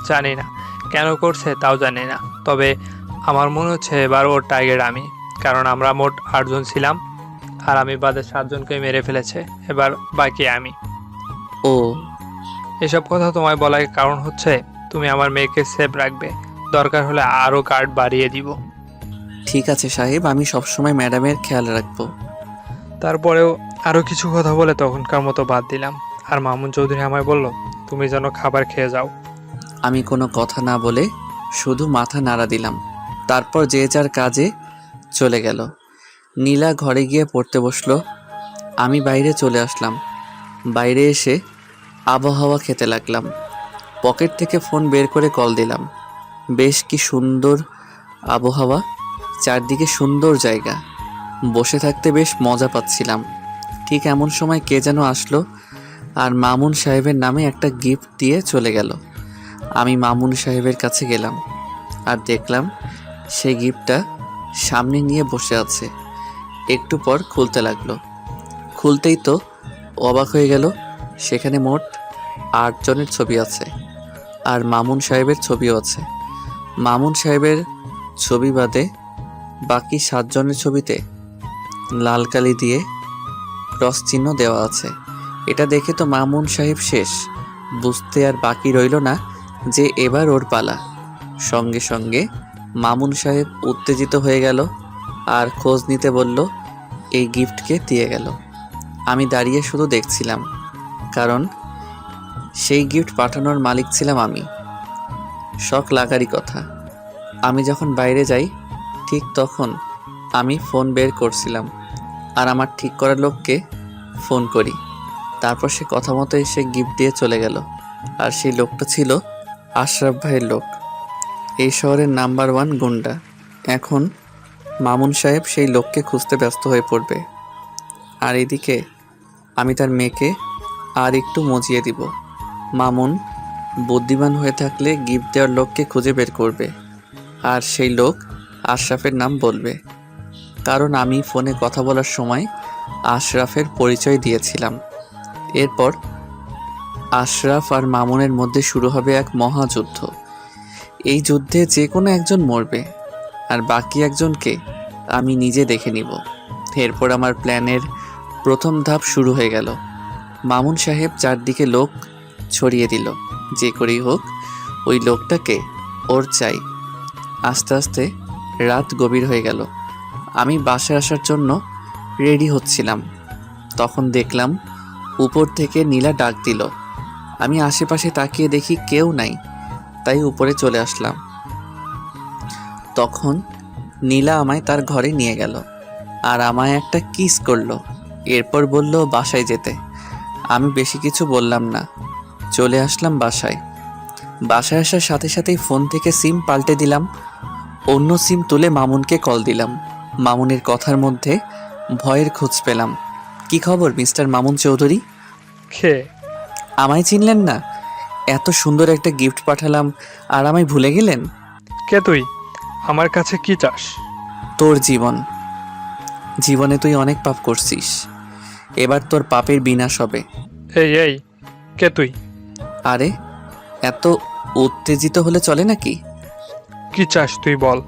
জানি না, কেন করছে তাও জানি না, তবে আমার মনে হচ্ছে এবার ওর টার্গেট আমি, কারণ আমরা মোট 8 জন ছিলাম আর আমি বাদে 7 জনকে মেরে ফেলেছে, এবার বাকি আমি। ও, এসব কথা তোমায় বলার কারণ হচ্ছে তুমি আমার মেয়েকে সেফ রাখবে, দরকার হলে আরও গার্ড বাড়িয়ে দিব। ঠিক আছে সাহেব, আমি সবসময় ম্যাডামের খেয়াল রাখবো। তারপরেও আরও কিছু কথা বলে তখনকার মতো বাদ দিলাম। আর মামুন চৌধুরী আমায় বলল, তুমি যেন খাবার খেয়ে যাও। আমি কোনো কথা না বলে শুধু মাথা নাড়া দিলাম। তারপর যে যার কাজে চলে গেল। নীলা ঘরে গিয়ে পড়তে বসলো। আমি বাইরে চলে আসলাম। বাইরে এসে আবহাওয়া খেতে লাগলাম। পকেট থেকে ফোন বের করে কল দিলাম। বেশ কি সুন্দর আবহাওয়া, চারদিকে সুন্দর জায়গা, বসে থাকতে বেশ মজা পাচ্ছিলাম। ঠিক এমন সময় কে যেন আসলো আর মামুন সাহেবের নামে একটা গিফট দিয়ে চলে গেল। আমি মামুন সাহেবের কাছে গেলাম আর দেখলাম সেই গিফটটা সামনে নিয়ে বসে আছে। একটু পর খুলতে লাগলো। খুলতেই তো অবাক হয়ে গেল, সেখানে মোট 8 জনের ছবি আছে আর মামুন সাহেবের ছবিও আছে। মামুন সাহেবের ছবি বাদে বাকি 7 জনের ছবিতে লাল কালি দিয়ে ক্রস চিহ্ন দেওয়া আছে। এটা দেখে তো মামুন সাহেব শেষ। বুঝতে আর বাকি রইল না যে এবার ওর পালা। সঙ্গে সঙ্গে মামুন সাহেব উত্তেজিত হয়ে গেল আর খোঁজ নিতে বলল এই গিফটকে দিয়ে গেল। আমি দাঁড়িয়ে শুধু দেখছিলাম, কারণ সেই গিফট পাঠানোর মালিক ছিলাম আমি। শখ লাগারই কথা। আমি যখন বাইরে যাই ঠিক তখন আমি ফোন বের করছিলাম আর আমার ঠিক করার লোককে ফোন করি। তারপর সে কথা মতো এসে গিফট দিয়ে চলে গেল। আর সেই লোকটা ছিল আশরাফ ভাইয়ের লোক, এই শহরের নাম্বার 1 গুন্ডা। এখন মামুন সাহেব সেই লোককে খুঁজতে ব্যস্ত হয়ে পড়বে। আর এদিকে আমি তার মেয়েকে আর একটু মজিয়ে দিব। মামুন বুদ্ধিমান হয়ে থাকলে গিফট দেওয়ার লোককে খুঁজে বের করবে আর সেই লোক আশরাফের নাম বলবে, কারণ আমি ফোনে কথা বলার সময় আশরাফের পরিচয় দিয়েছিলাম। এরপর আশরাফ আর মামুনের মধ্যে শুরু হবে এক মহাযুদ্ধ। এই যুদ্ধে যে কোনো একজন মরবে আর বাকি একজনকে আমি নিজে দেখে নিব। এরপর আমার প্ল্যানের প্রথম ধাপ শুরু হয়ে গেল। মামুন সাহেব চারদিকে লোক ছড়িয়ে দিল, যে করেই হোক ওই লোকটাকে ওর চাই। আস্তে আস্তে রাত গভীর হয়ে গেল। আমি বাসায় আসার জন্য রেডি হচ্ছিলাম, তখন দেখলাম উপর থেকে নীলা ডাক দিল। আমি আশেপাশে তাকিয়ে দেখি কেউ নাই, তাই উপরে চলে আসলাম। তখন নীলা আমায় তার ঘরে নিয়ে গেল আর আমায় একটা কিস করলো। এরপর বলল বাসায় যেতে। আমি বেশি কিছু বললাম না, চলে আসলাম বাসায়। বাসায় আসার সাথে সাথেই ফোন থেকে সিম পাল্টে দিলাম। অন্য সিম তুলে মামুনকে কল দিলাম। মামুনের কথার মধ্যে ভয়ের খোঁজ পেলাম। কি খবর মিস্টার মামুন চৌধুরী? খে আমায় চিনলেন না? এত সুন্দর একটা গিফট পাঠালাম আর আমায় ভুলে গেলেন? কে তুই? আমার কাছে কি চাস? তোর জীবন। জীবনে তুই অনেক পাপ করছিস, এবার তোর পাপের বিনাশ হবে। এই কে তুই? আরে এত উত্তেজিত হলে চলে নাকি? কি চাস তুই বল।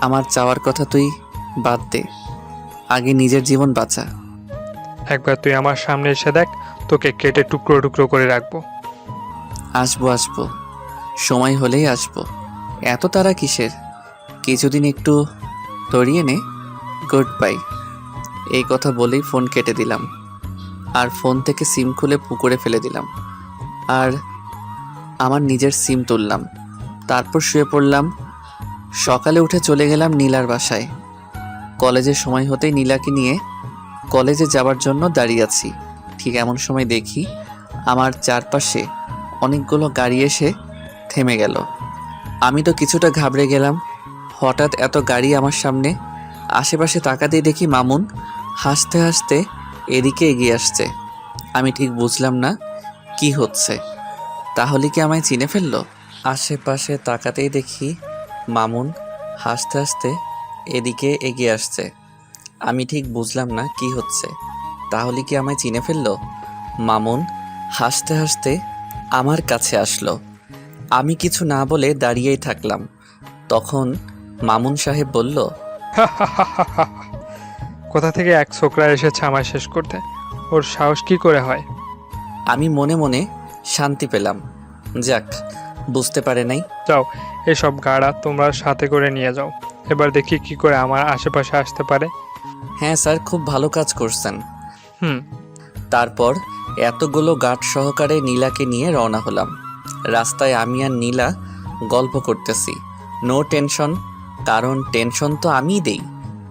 আমার চাওয়ার কথা তুই বাদ দে, আগে নিজের জীবন বাঁচা। একবার তুই আমার সামনে এসে দেখ, তোকে কেটে টুকরো টুকরো করে রাখবো। আসবো, সময় হলেই আসবো। এত তাড়া কিসের? কিছুদিন একটু তরিয়ে নে। Good bye. এই কথা বলেই ফোন কেটে দিলাম আর ফোন থেকে সিম খুলে পুকুরে ফেলে দিলাম আর আমার নিজের সিম তুললাম। তারপর শুয়ে পড়লাম। সকালে উঠে চলে গেলাম নীলার বাসায়। কলেজের সময় হতেই নীলাকে নিয়ে কলেজে যাওয়ার জন্য দাঁড়িয়ে আছি। ঠিক এমন সময় দেখি আমার চারপাশে অনেকগুলো গাড়ি এসে থেমে গেল। আমি তো কিছুটা ঘাবড়ে গেলাম। হঠাৎ এত গাড়ি আমার সামনে। আশেপাশে তাকাতেই দেখি মামুন হাসতে হাসতে এদিকে এগিয়ে আসছে। আমি ঠিক বুঝলাম না কি হচ্ছে। তাহলে কি আমায় চিনে ফেললো? আশেপাশে তাকাতেই দেখি মামুন হাসতে হাসতে এদিকে এগিয়ে আসছে। আমি ঠিক বুঝলাম না কি হচ্ছে। তাহলে কি আমায় চিনে ফেললো? মামুন হাসতে হাসতে আমার কাছে আসলো। আমি কিছু না বলে দাঁড়িয়েই থাকলাম। তখন মামুন সাহেব বলল, কোথা থেকে এক ছোকরা এসেছে আমায় শেষ করতে? ওর সাহস কি করে হয়? আমি মনে মনে শান্তি পেলাম। যাক, বুঝতে পারে নাই। যাও, এসব গাড়া তোমরা সাথে করে নিয়ে যাও। এবার দেখি কি করে আমার আশেপাশে আসতে পারে। হ্যাঁ স্যার, খুব ভালো কাজ করছেন। হুম। তারপর এতগুলো গার্ড সহকারে নীলাকে নিয়ে রওনা হলাম। রাস্তায় আমি আর নীলা গল্প করতেছি। নো টেনশন, কারণ টেনশন তো আমিই দেই।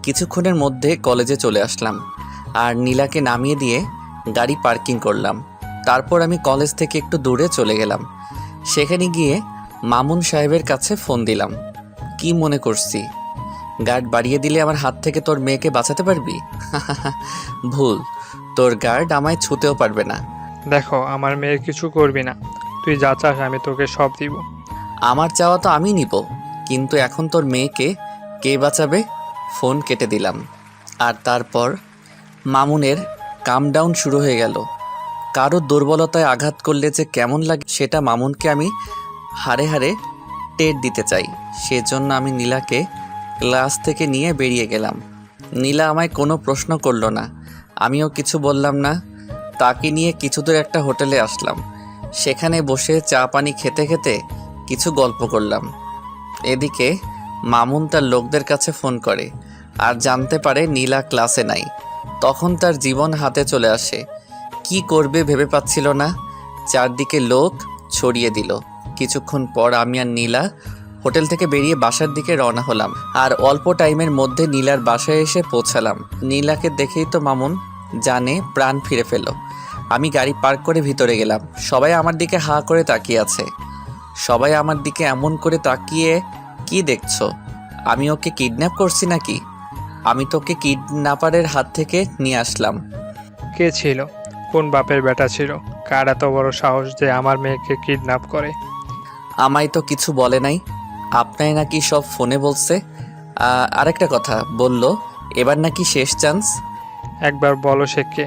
কিছুক্ষণের মধ্যে কলেজে চলে আসলাম আর নীলাকে নামিয়ে দিয়ে গাড়ি পার্কিং করলাম। তারপর আমি কলেজ থেকে একটু দূরে চলে গেলাম। সেখানে গিয়ে মামুন সাহেবের কাছে ফোন দিলাম। কি মনে করছি গার্ড বাড়িয়ে দিলে আমার হাত থেকে তোর মেয়েকে বাঁচাতে পারবি? ভুল, তোর গার্ড আমায় ছুঁতেও পারবে না। দেখো, আমার মেয়ের কিছু করবি না। তুই যা চাস আমি তোকে সব দিব। আমার চাওয়া তো আমি নিব, কিন্তু এখন তোর মেয়েকে কে বাঁচাবে? ফোন কেটে দিলাম। আর তারপর মামুনের কাম ডাউন শুরু হয়ে গেল। কারো দুর্বলতায় আঘাত করলে যে কেমন লাগে সেটা মামুনকে আমি হাড়ে হাড়ে টের দিতে চাই। সেজন্য আমি নীলাকে ক্লাস থেকে নিয়ে বেরিয়ে গেলাম। নীলা আমায় কোনো প্রশ্ন করলো না, আমিও কিছু বললাম না। তাকে নিয়ে কিছু দূর একটা হোটেলে আসলাম। সেখানে বসে চা পানি খেতে খেতে কিছু গল্প করলাম। এদিকে মামুন তার লোকদের কাছে ফোন করে আর জানতে পারে নীলা ক্লাসে নাই। তখন তার জীবন হাতে চলে আসে। কি করবে ভেবে পাচ্ছিল না। চারদিকে লোক ছড়িয়ে দিল। কিছুক্ষণ পর আমি আর নীলা হোটেল থেকে বেরিয়ে বাসার দিকে রওনা হলাম। আর অল্প টাইমের মধ্যে নীলার বাসায় এসে পৌঁছালাম। নীলাকে দেখেই তো মামুন জানে প্রাণ ফিরে পেল। আমি গাড়ি পার্ক করে ভিতরে গেলাম। সবাই আমার দিকে হাঁ করে তাকিয়ে আছে। সবাই আমার দিকে এমন করে তাকিয়ে কি দেখছো? আমি ওকে কিডন্যাপ করছি নাকি? আমি তোকে কিডন্যাপারের হাত থেকে নিয়ে আসলাম। কে ছিল? কোন বাপের বেটা ছিল? কার এত বড় সাহস যে আমার মেয়েকে কিডন্যাপ করে? আমায় তো কিছু বলে নাই। আপনাই নাকি সব ফোনে বলছে। আরেকটা কথা বলল, এবার নাকি শেষ চান্স। একবার বলো সে কে?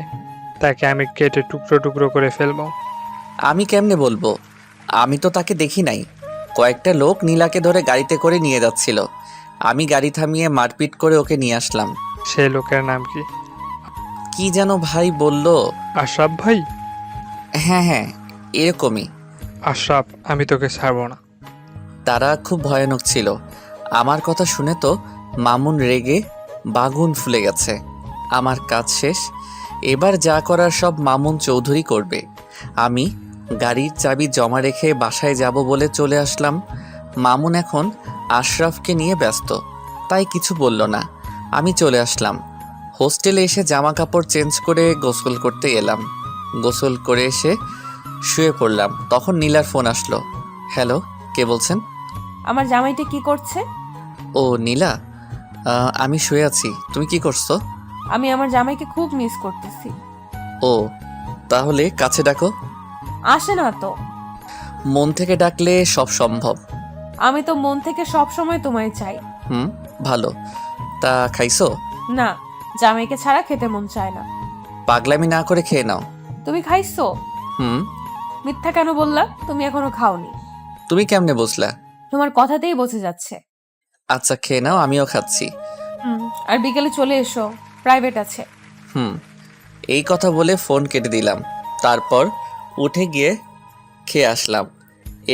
তাকে আমি কেটে টুকরো টুকরো করে ফেলবো। আমি কেমনে বলবো? আমি তো তাকে দেখি নাই। কয়েকটা লোক নীলাকে ধরে গাড়িতে করে নিয়ে যাচ্ছিল। আমি গাড়ি থামিয়ে মারপিট করে ওকে নিয়ে আসলাম। সে লোকের নাম কি? কি যেন ভাই বলল। আশরাফ ভাই? হ্যাঁ হ্যাঁ, এরকমই। আশরাফ, আমি তোকে ছাড়বো না। তারা খুব ভয়ানক ছিল। আমার কথা শুনে তো মামুন রেগে বাগুন ফুলে গেছে। আমার কাজ শেষ, এবার যা করার সব মামুন চৌধুরী করবে। আমি গাড়ির চাবি জমা রেখে বাসায় যাব বলে চলে আসলাম। মামুন এখন আশরাফকে নিয়ে ব্যস্ত, তাই কিছু বলল না। আমি চলে আসলাম। হোস্টেলে এসে জামা কাপড় চেঞ্জ করে গোসল করতে এলাম। গোসল করে এসে শুয়ে পড়লাম। তখন নীলার ফোন আসলো। হ্যালো, কে বলছেন? আমার জামাইটা কি করছে? ও নীলা, আমি শুয়ে আছি। তুমি কি করছো? আমি আমার জামাইকে খুব মিস করতেছি। ও, তাহলে কাছে ডাকো। আসে না তো। মন থেকে ডাকলে সব সম্ভব। আমি তো মন থেকে সব সময় তোমায় চাই। হুম, ভালো। তা খাইছো? না, জামাইকে ছাড়া খেতে মন চায় না। পাগলামি না করে খেয়ে নাও। তুমি খাইছো? হুম। মিথ্যা কেন বললা? তুমি এখনো খাওনি। তুমি কেমনে বুঝলা? তোমার কথাতেই বোঝা যাচ্ছে। আচ্ছা খেয়ে নাও, আমিও খাচ্ছি। আর বিকেলে চলে এসো, প্রাইভেট আছে। হুম। এই কথা বলে ফোন কেটে দিলাম। তারপর উঠে গিয়ে খেয়ে আসলাম।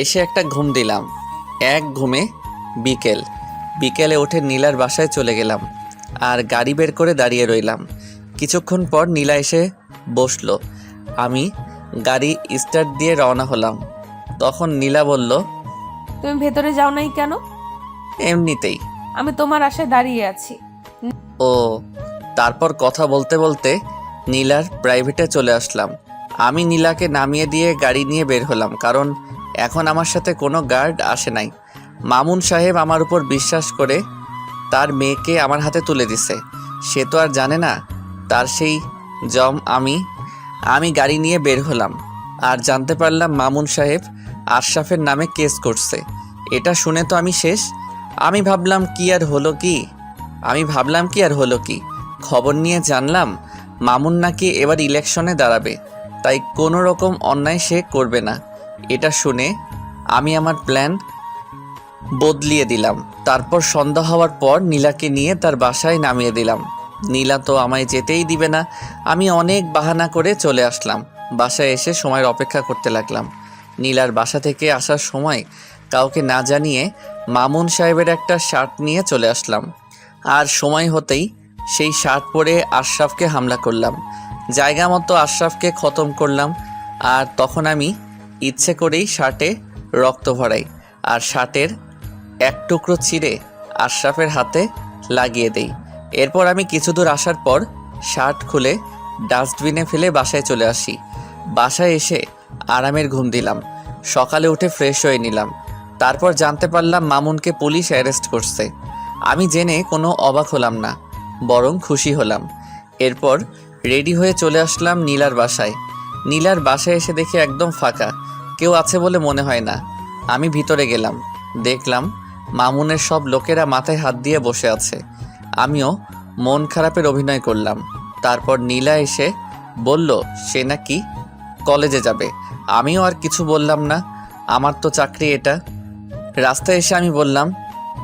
এসে একটা ঘুম দিলাম। এক ঘুমে বিকেলে উঠে নীলার বাসায় চলে গেলাম আর গাড়ি বের করে দাঁড়িয়ে রইলাম। কিছুক্ষণ পর নীলা এসে বসলো। আমি গাড়ি স্টার্ট দিয়ে রওনা হলাম। তখন নীলা বলল, তুমি ভেতরে যাও নাই কেন? এমনিতেই। আমি তোমার আশায় দাঁড়িয়ে আছি। ও। তারপর কথা বলতে বলতে নীলার প্রাইভেটে চলে আসলাম। আমি নীলাকে নামিয়ে দিয়ে গাড়ি নিয়ে বের হলাম, কারণ এখন আমার সাথে কোনো গার্ড আসে নাই। মামুন সাহেব আমার উপর বিশ্বাস করে তার মেয়েকে আমার হাতে তুলে দিছে। সে তো আর জানে না তার সেই জম। আমি গাড়ি নিয়ে বের হলাম আর জানতে পারলাম মামুন সাহেব আশরাফের নামে কেস করছে। এটা শুনে তো আমি শেষ। আমি ভাবলাম কি আর হলো কি, খবর নিয়ে জানলাম মামুন নাকি এবার ইলেকশনে দাঁড়াবে, তাই কোনো রকম অন্যায় সে করবে না। এটা শুনে আমি আমার প্ল্যান বদলিয়ে দিলাম। তারপর সন্ধ্যা হওয়ার পর নীলাকে নিয়ে তার বাসায় নামিয়ে দিলাম। নীলা তো আমায় যেতেই দিবে না। আমি অনেক বাহানা করে চলে আসলাম। বাসায় এসে সময়ের অপেক্ষা করতে লাগলাম। নীলার বাসা থেকে আসার সময় কাউকে না জানিয়ে মামুন সাহেবের একটা শার্ট নিয়ে চলে আসলাম। আর সময় হতেই সেই শার্ট পরে আশরাফকে হামলা করলাম। জায়গা মতো আশরাফকে খতম করলাম। আর তখন আমি ইচ্ছে করেই শার্টে রক্ত ভরাই আর শার্টের এক টুকরো ছিঁড়ে আশরাফের হাতে লাগিয়ে দেই। এরপর আমি কিছু দূর আসার পর শার্ট খুলে ডাস্টবিনে ফেলে বাসায় চলে আসি। বাসায় এসে আরামের ঘুম দিলাম। সকালে উঠে ফ্রেশ হয়ে নিলাম। তারপর জানতে পারলাম মামুনকে পুলিশ অ্যারেস্ট করছে। আমি জেনে কোনো অবাক হলাম না, বরং খুশি হলাম। এরপর রেডি হয়ে চলে আসলাম নীলার বাসায়। নীলার বাসায় এসে দেখি একদম ফাঁকা, কেউ আছে বলে মনে হয় না। আমি ভিতরে গেলাম, দেখলাম মামুনের সব লোকেরা মাথায় হাত দিয়ে বসে আছে। আমিও মন খারাপের অভিনয় করলাম। তারপর নীলা এসে বলল সে নাকি কলেজে যাবে। আমিও আর কিছু বললাম না, আমার তো চাকরি এটা। রাস্তায় এসে আমি বললাম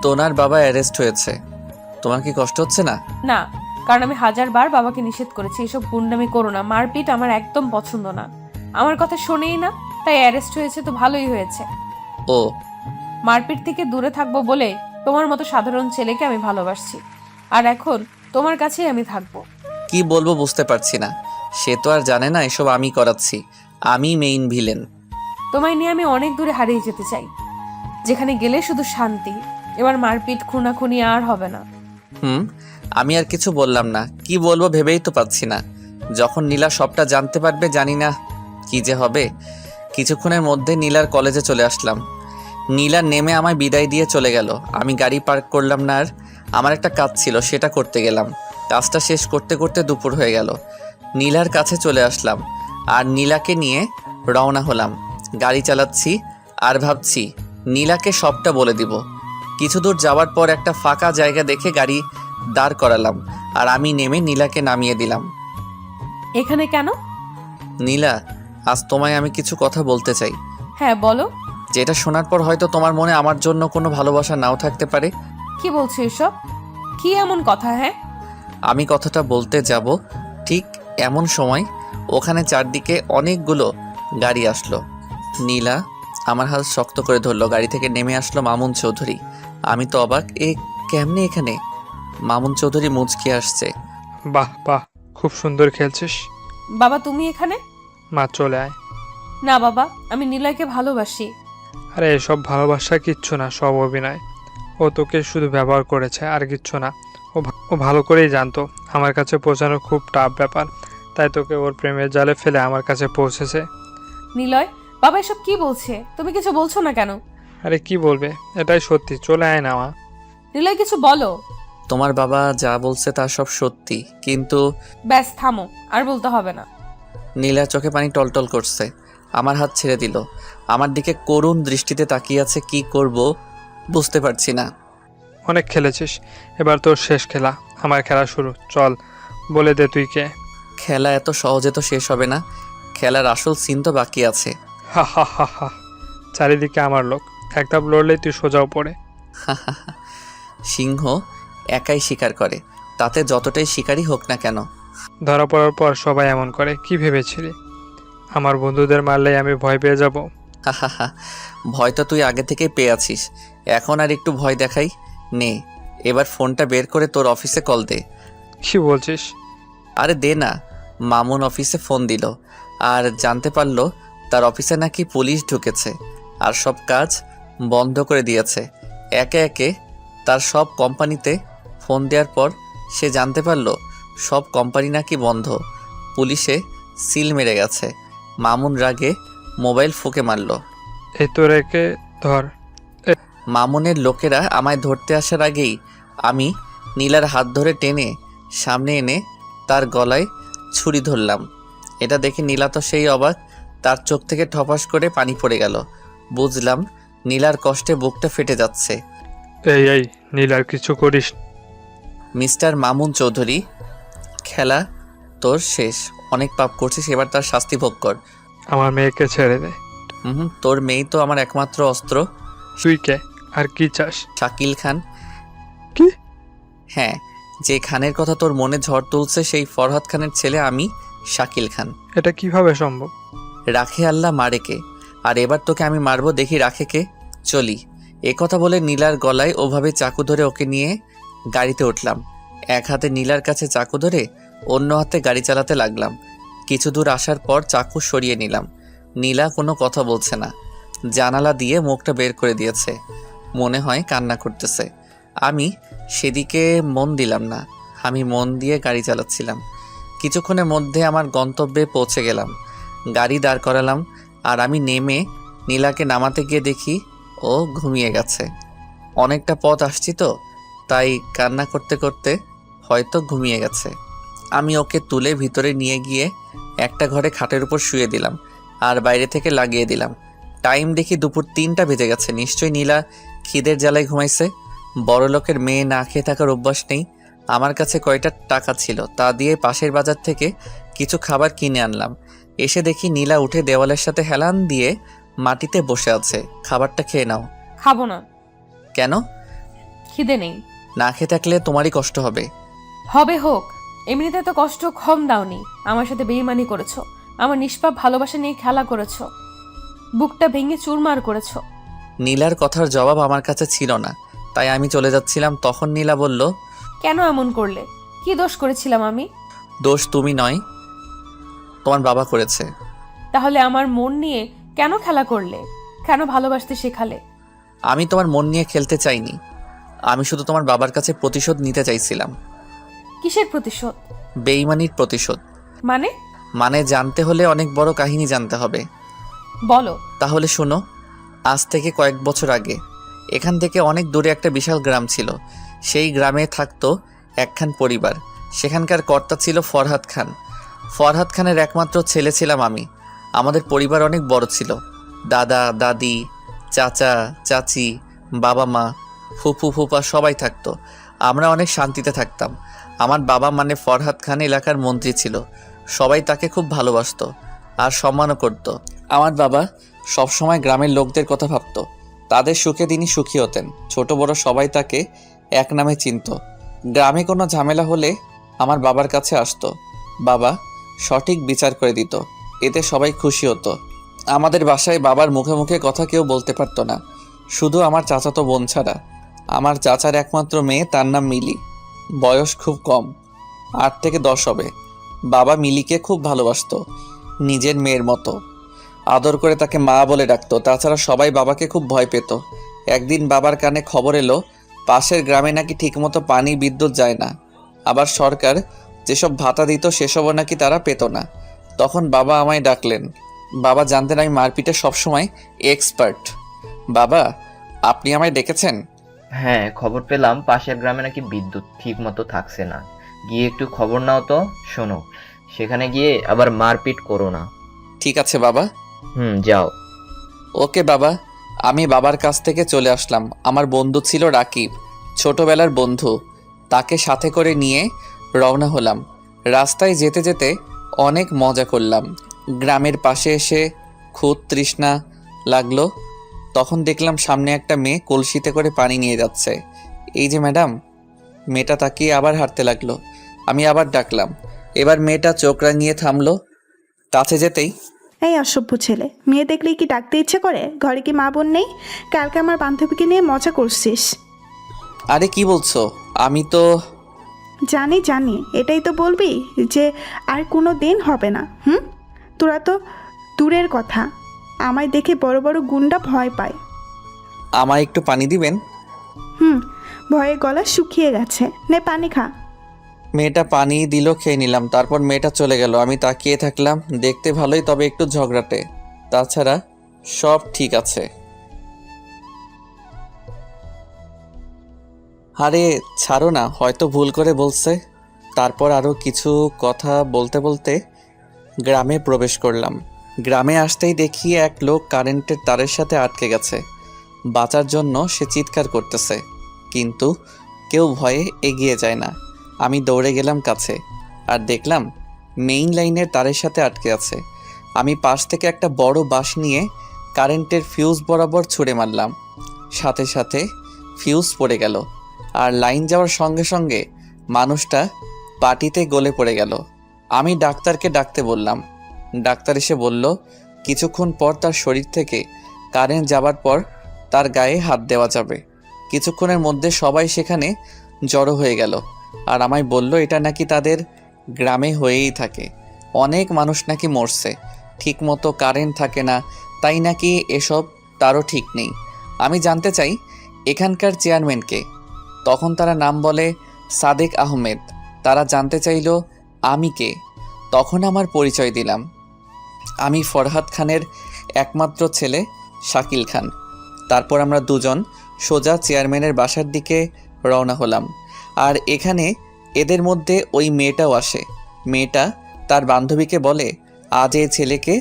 তোনার বাবা অ্যারেস্ট হয়েছে, তোমার কি কষ্ট হচ্ছে না? না, কারণ আমি 1000বার বাবাকে নিষেধ করেছি এসব গুন্ডামি করো না, মারপিট আমার একদম পছন্দ না। আমার কথা শোনেই না, তাই অ্যারেস্ট হয়েছে তো ভালোই হয়েছে। ও, মারপিট থেকে দূরে থাকবো বলে তোমার মতো সাধারণ ছেলেকে আমি ভালোবাসছি, আর এখন তোমার কাছেই আমি থাকবো। কি বলবো বুঝতে পারছি না। সে তো আর জানে না এসব আমি করাচ্ছি, আমি মেইন ভিলেন। তোমায় নিয়ে আমি অনেক দূরে হারিয়ে যেতে চাই, যেখানে গেলে শুধু শান্তি। এবার মারপিট খুনাখুনি আর হবে না। আমি আর কিছু বললাম না, কি বলবো ভেবেই তো পাচ্ছি না। যখন নীলা সবটা জানতে পারবে জানি না কি যে হবে। কিছুক্ষণের মধ্যে নীলার কলেজে চলে আসলাম। নীলা নেমে আমায় বিদায় দিয়ে চলে গেল। আমি গাড়ি পার্ক করলাম না, আর আমার একটা কাজ ছিল সেটা করতে গেলাম। কাজটা শেষ করতে করতে দুপুর হয়ে গেল। নীলার কাছে চলে আসলাম আর নীলাকে নিয়ে রওনা হলাম। গাড়ি চালাচ্ছি আর ভাবছি নীলাকে সবটা বলে দিব। কিছু দূর যাওয়ার পর একটা ফাঁকা জায়গা দেখে গাড়ি দাঁড় করালাম আর আমি নেমে নীলাকে নামিয়ে দিলাম। এখানে কেন? নীলা, আজ তোমায় আমি কিছু কথা বলতে চাই, হ্যাঁ বলো। যেটা শোনার পর হয়তো তোমার মনে আমার জন্য কোনো ভালোবাসা নাও থাকতে পারে। কি বলছো এসব? কি এমন কথা? হ্যাঁ, আমি কথাটা বলতে যাব ঠিক এমন সময় ওখানে চারদিকে অনেকগুলো গাড়ি আসলো। নীলা আমার হাত শক্ত করে ধরলো। গাড়ি থেকে নেমে আসলো মামুন চৌধুরী। আমি তো অবাক, এ কেমনে এখানে? মামুন চৌধুরী মুচকি আসছে। বাহ বাহ, খুব সুন্দর খেলছিস। বাবা তুমি এখানে? মা চলে আয়। না বাবা, আমি নিলয়কে ভালোবাসি। আরে এসব ভালোবাসা কিচ্ছু না, সব অভিনয়। ও তোকে শুধু ব্যবহার করেছে আর কিচ্ছু না। ও ভালো করেই জানতো আমার কাছে পৌঁছানো খুব টাফ ব্যাপার, তাই তোকে ওর প্রেমের জালে ফেলে আমার কাছে পৌঁছেছে। নিলয়, বাবা এসব কি বলছে? তুমি কিছু বলছো না কেন? আরে কি বলবে, এটাই সত্যি। চলে আয় না মা। নিলয় কিছু বলো। তোমার বাবা যা বলছে তা সব সত্যি, কিন্তু ব্যাস থামো, আর বলতে হবে না। নীলার চোখে পানি টলটল করছে। আমার হাত ছেড়ে দিল। আমার দিকে করুণ দৃষ্টিতে তাকিয়ে আছে। কি করব বুঝতে পারছি না। অনেক খেলেছিস, এবার তোর শেষ খেলা। আমার খেলা শুরু, চল বলে দে তুই কে। খেলা এত সহজে তো শেষ হবে না। খেলার আসল সিন তো বাকি আছে। হা হা হা হা, চারিদিকে আমার লোক, এক ধাপ লড়লেই তুই সোজাও পড়ে। সিংহ একাই শিকার করে, তাতে যতটাই শিকারই হোক না কেন। ধরা পড়ার পর সবাই এমন করে, কি ভেবেছিলি আমার বন্ধুদের মারলেই আমি ভয় পেয়ে যাব? হাহাহা, ভয় তো তুই আগে থেকেই পেয়ে আছিস। এখন আর একটু ভয় দেখাই নে। এবার ফোনটা বের করে তোর অফিসে কল দে। কি বলছিস? আরে দে না। মামুন অফিসে ফোন দিল আর জানতে পারলো তার অফিসে নাকি পুলিশ ঢুকেছে আর সব কাজ বন্ধ করে দিয়েছে। একে একে তার সব কোম্পানিতে ফোন দেওয়ার পর সে জানতে পারলো সব কোম্পানি নাকি বন্ধ। পুলিশে সিল মেরে গেছে। মামুন রাগে মোবাইল ফুঁকে মারল। এই তো রেখে ধর। মামুনের লোকেরা আমায় ধরতে আসার আগেই আমি নীলার হাত ধরে টেনে সামনে এনে তার গলায় ছুরি ধরলাম। এটা দেখে নীলা তো সেই অবাক, তার চোখ থেকে ঠপাস করে পানি পড়ে গেল। বুঝলাম নীলার কষ্টে বুকটা ফেটে যাচ্ছে। এই নীলার কিছু করিস। মিস্টার মামুন চৌধুরী, খেলা তোর শেষ। অনেক পাপ করছিস, এবার তার শাস্তি ভোগ কর। আমার মেয়েকে ছেড়ে দে। তোর মেয়েই তো আমার একমাত্র অস্ত্র। তুই কে আর কি চাস? শাকিল খান। কি? হ্যাঁ, যে খানের কথা তোর মনে ঝড় তুলছে সেই ফরহাদ খানের ছেলে আমি, শাকিল খান। এটা কিভাবে সম্ভব? রাখে আল্লাহ মারেকে, আর এবার তোকে আমি মারবো, দেখি রাখে কে। চলি। কথা বলে নীলার গলায় ওভাবে চাকু ধরে ওকে নিয়ে গাড়িতে উঠলাম। এক হাতে নীলার কাছে চাকু ধরে অন্য হাতে গাড়ি চালাতে লাগলাম। কিছু দূর আসার পর চাকু সরিয়ে নিলাম। নীলা কোনো কথা বলছে না, জানালা দিয়ে মুখটা বের করে দিয়েছে। মনে হয় কান্না করতেছে। আমি সেদিকে মন দিলাম না। আমি মন দিয়ে গাড়ি চালাচ্ছিলাম। কিছুক্ষণের মধ্যে আমার গন্তব্যে পৌঁছে গেলাম। গাড়ি দাঁড় করালাম আর আমি নেমে নীলাকে নামাতে গিয়ে দেখি ও ঘুমিয়ে গেছে। অনেকটা পথ আসছি তো, তাই কান্না করতে করতে হয়তো ঘুমিয়ে গেছে। আমি ওকে তুলে ভিতরে নিয়ে গিয়ে একটা ঘরে খাটের উপর শুয়ে দিলাম আর বাইরে থেকে লাগিয়ে দিলাম। টাইম দেখি দুপুর 3টা বেজে গেছে। নিশ্চয়ই নীলা খিদের জ্বালায় ঘুমাইছে। বড়লোকের মেয়ে না খেয়ে থাকার অভ্যাস নেই। আমার কাছে কয়টা টাকা ছিল, তা দিয়ে পাশের বাজার থেকে কিছু খাবার কিনে আনলাম। এসে দেখি নীলা উঠে দেওয়ালের সাথে হেলান দিয়ে মাটিতে বসে আছে। খাবারটা খেয়ে নাও। খাবো না। কেন? খিদে নেই। না খেয়ে থাকলে তোমারই কষ্ট হবে। হবে হোক, এমনিতে তো কষ্ট কম দাওনি। আমার সাথে বেইমানি করেছো, আমার নিষ্পাপ ভালোবাসা নিয়ে খেলা করেছো, বুকটা ভেঙে চুরমার করেছো। নীলার কথার জবাব আমার কাছে ছিল না, তাই আমি চলে যাচ্ছিলাম। তখন নীলা বলল, কেন এমন করলে? কি দোষ করেছিলাম আমি? দোষ তুমি নয়, তোমার বাবা করেছে। তাহলে আমার মন নিয়ে কেন খেলা করলে? কেন ভালোবাসতে শেখালে? আমি তোমার মন নিয়ে খেলতে চাইনি। আমি শুধু তোমার বাবার কাছে প্রতিশোধ নিতে চাইছিলাম। কিসের প্রতিশোধ? বেইমানির প্রতিশোধ। মানে জানতে হলে অনেক বড় কাহিনী জানতে হবে। বলো। তাহলে শোনো। আজ থেকে কয়েক বছর আগে এখান থেকে অনেক দূরে একটা বিশাল গ্রাম ছিল। সেই গ্রামে থাকতো একখান পরিবার। সেখানকার কর্তা ছিল ফরহাদ খান। ফরহাদ খানের একমাত্র ছেলে ছিলাম আমি। আমাদের পরিবার অনেক বড় ছিল। দাদা দাদি, চাচা চাচি, বাবা মা, ফুফু ফুফা সবাই থাকতো। আমরা অনেক শান্তিতে থাকতাম। আমার বাবা মানে ফরহাদ খান এলাকার মন্ত্রী ছিল। সবাই তাকে খুব ভালোবাসতো আর সম্মানও করত। আমার বাবা সবসময় গ্রামের লোকদের কথা ভাবত। তাদের সুখে তিনি সুখী হতেন। ছোট বড় সবাই তাকে এক নামে চিনত। গ্রামে কোনো ঝামেলা হলে আমার বাবার কাছে আসতো। বাবা সঠিক বিচার করে দিত। এতে সবাই খুশি হতো। আমাদের বাসায় বাবার মুখে মুখে কথা কেউ বলতে পারতো না, শুধু আমার চাচাতো বোন ছাড়া। আমার চাচার একমাত্র মেয়ে, তার নাম মিলি। বয়স খুব কম, 8 থেকে 10 হবে। বাবা মিলিকে খুব ভালোবাসতো, নিজের মেয়ের মতো আদর করে তাকে মা বলে ডাকতো। তাছাড়া সবাই বাবাকে খুব ভয় পেত। একদিন বাবার কানে খবর এলো পাশের গ্রামে নাকি ঠিকমতো পানি বিদ্যুৎ যায় না। আবার সরকার যেসব ভাতা দিত সেসবও নাকি তারা পেত না। তখন বাবা আমায় ডাকলেন। বাবা জানতেন আমি মারপিটে সবসময় এক্সপার্ট। বাবা, আপনি আমায় ডেকেছেন? হ্যাঁ, খবর পেলাম পাশের গ্রামে নাকি বিদ্যুৎ ঠিক মতো থাকছে না। গিয়ে একটু খবর নাও তো। শোনো, সেখানে গিয়ে আবার মারপিট করো না। ঠিক আছে বাবা। যাও। ওকে বাবা। আমি বাবার কাছ থেকে চলে আসলাম। আমার বন্ধু ছিল রাকিব, ছোটবেলার বন্ধু। তাকে সাথে করে নিয়ে রওনা হলাম। রাস্তায় যেতে যেতে অনেক মজা করলাম। গ্রামের পাশে এসে খুব তৃষ্ণা লাগলো। তখন দেখলাম সামনে একটা মেয়ে কলসিতে করে পানি নিয়ে যাচ্ছে। এই যে ম্যাডাম। মেয়েটা তাকিয়ে আবার হাঁটতে লাগলো। আমি আবার ডাকলাম। এবার মেয়েটা চোখ রাঙিয়ে থামলো। কাছে যেতেই, এই অসভ্য ছেলে, মেয়ে দেখলেই কি ডাকতে ইচ্ছে করে? ঘরে কি মা বোন নেই? কালকে আমার বান্ধবীকে নিয়ে মজা করছিস। আরে কি বলছো? আমি তো জানি জানি, এটাই তো বলবি যে আর কোনো দিন হবে না? তোরা তো দূরের কথা, আমায় দেখে বড় বড় গুন্ডা ভয় পায়। আমায় একটু পানি দিবেন? ভয়ে গলা শুকিয়ে গেছে, নে পানি খা। মেয়েটা পানি দিল, খেয়ে নিলাম। তারপর মেয়েটা চলে গেল। আমি তাকিয়ে থাকলাম। দেখতে ভালোই, তবে একটু ঝগড়াটে। তাছাড়া সব ঠিক আছে। আরে ছাড়ো না, হয়তো ভুল করে বলছে। তারপর আরও কিছু কথা বলতে বলতে গ্রামে প্রবেশ করলাম। গ্রামে আসতেই দেখি এক লোক কারেন্টের তারের সাথে আটকে গেছে। বাঁচার জন্য সে চিৎকার করতেছে, কিন্তু কেউ ভয়ে এগিয়ে যায় না। আমি দৌড়ে গেলাম কাছে আর দেখলাম মেইন লাইনের তারের সাথে আটকে আছে। আমি পাশ থেকে একটা বড় বাঁশ নিয়ে কারেন্টের ফিউজ বরাবর ছুঁড়ে মারলাম। সাথে সাথে ফিউজ পড়ে গেল আর লাইন যাওয়ার সঙ্গে সঙ্গে মানুষটা পাটিতে গলে পড়ে গেল। আমি ডাক্তারকে ডাকতে বললাম। ডাক্তার এসে বলল কিছুক্ষণ পর তার শরীর থেকে কারেন্ট যাবার পর তার গায়ে হাত দেওয়া যাবে। কিছুক্ষণের মধ্যে সবাই সেখানে জড়ো হয়ে গেল আর আমায় বলল এটা নাকি তাদের গ্রামে হয়েই থাকে। অনেক মানুষ নাকি মরছে, ঠিক মতো কারেন্ট থাকে না, তাই নাকি এসব তারও ঠিক নেই। আমি জানতে চাই এখানকার চেয়ারম্যানকে। তখন তারা নাম বলে সাদেক আহমেদ। তারা জানতে চাইল আমি কে। তখন আমার পরিচয় দিলাম। আমি ফরহাদ খানের একমাত্র ছেলে শাকিল খান। তারপর আমরা দুজন সোজা চেয়ারম্যানের বাসার দিকে রওনা হলাম। আর এখানে এদের মধ্যে ওই মেয়েটাও আসে। মেয়েটা তার বান্ধবীকে বলে, আজ এই ছেলেকে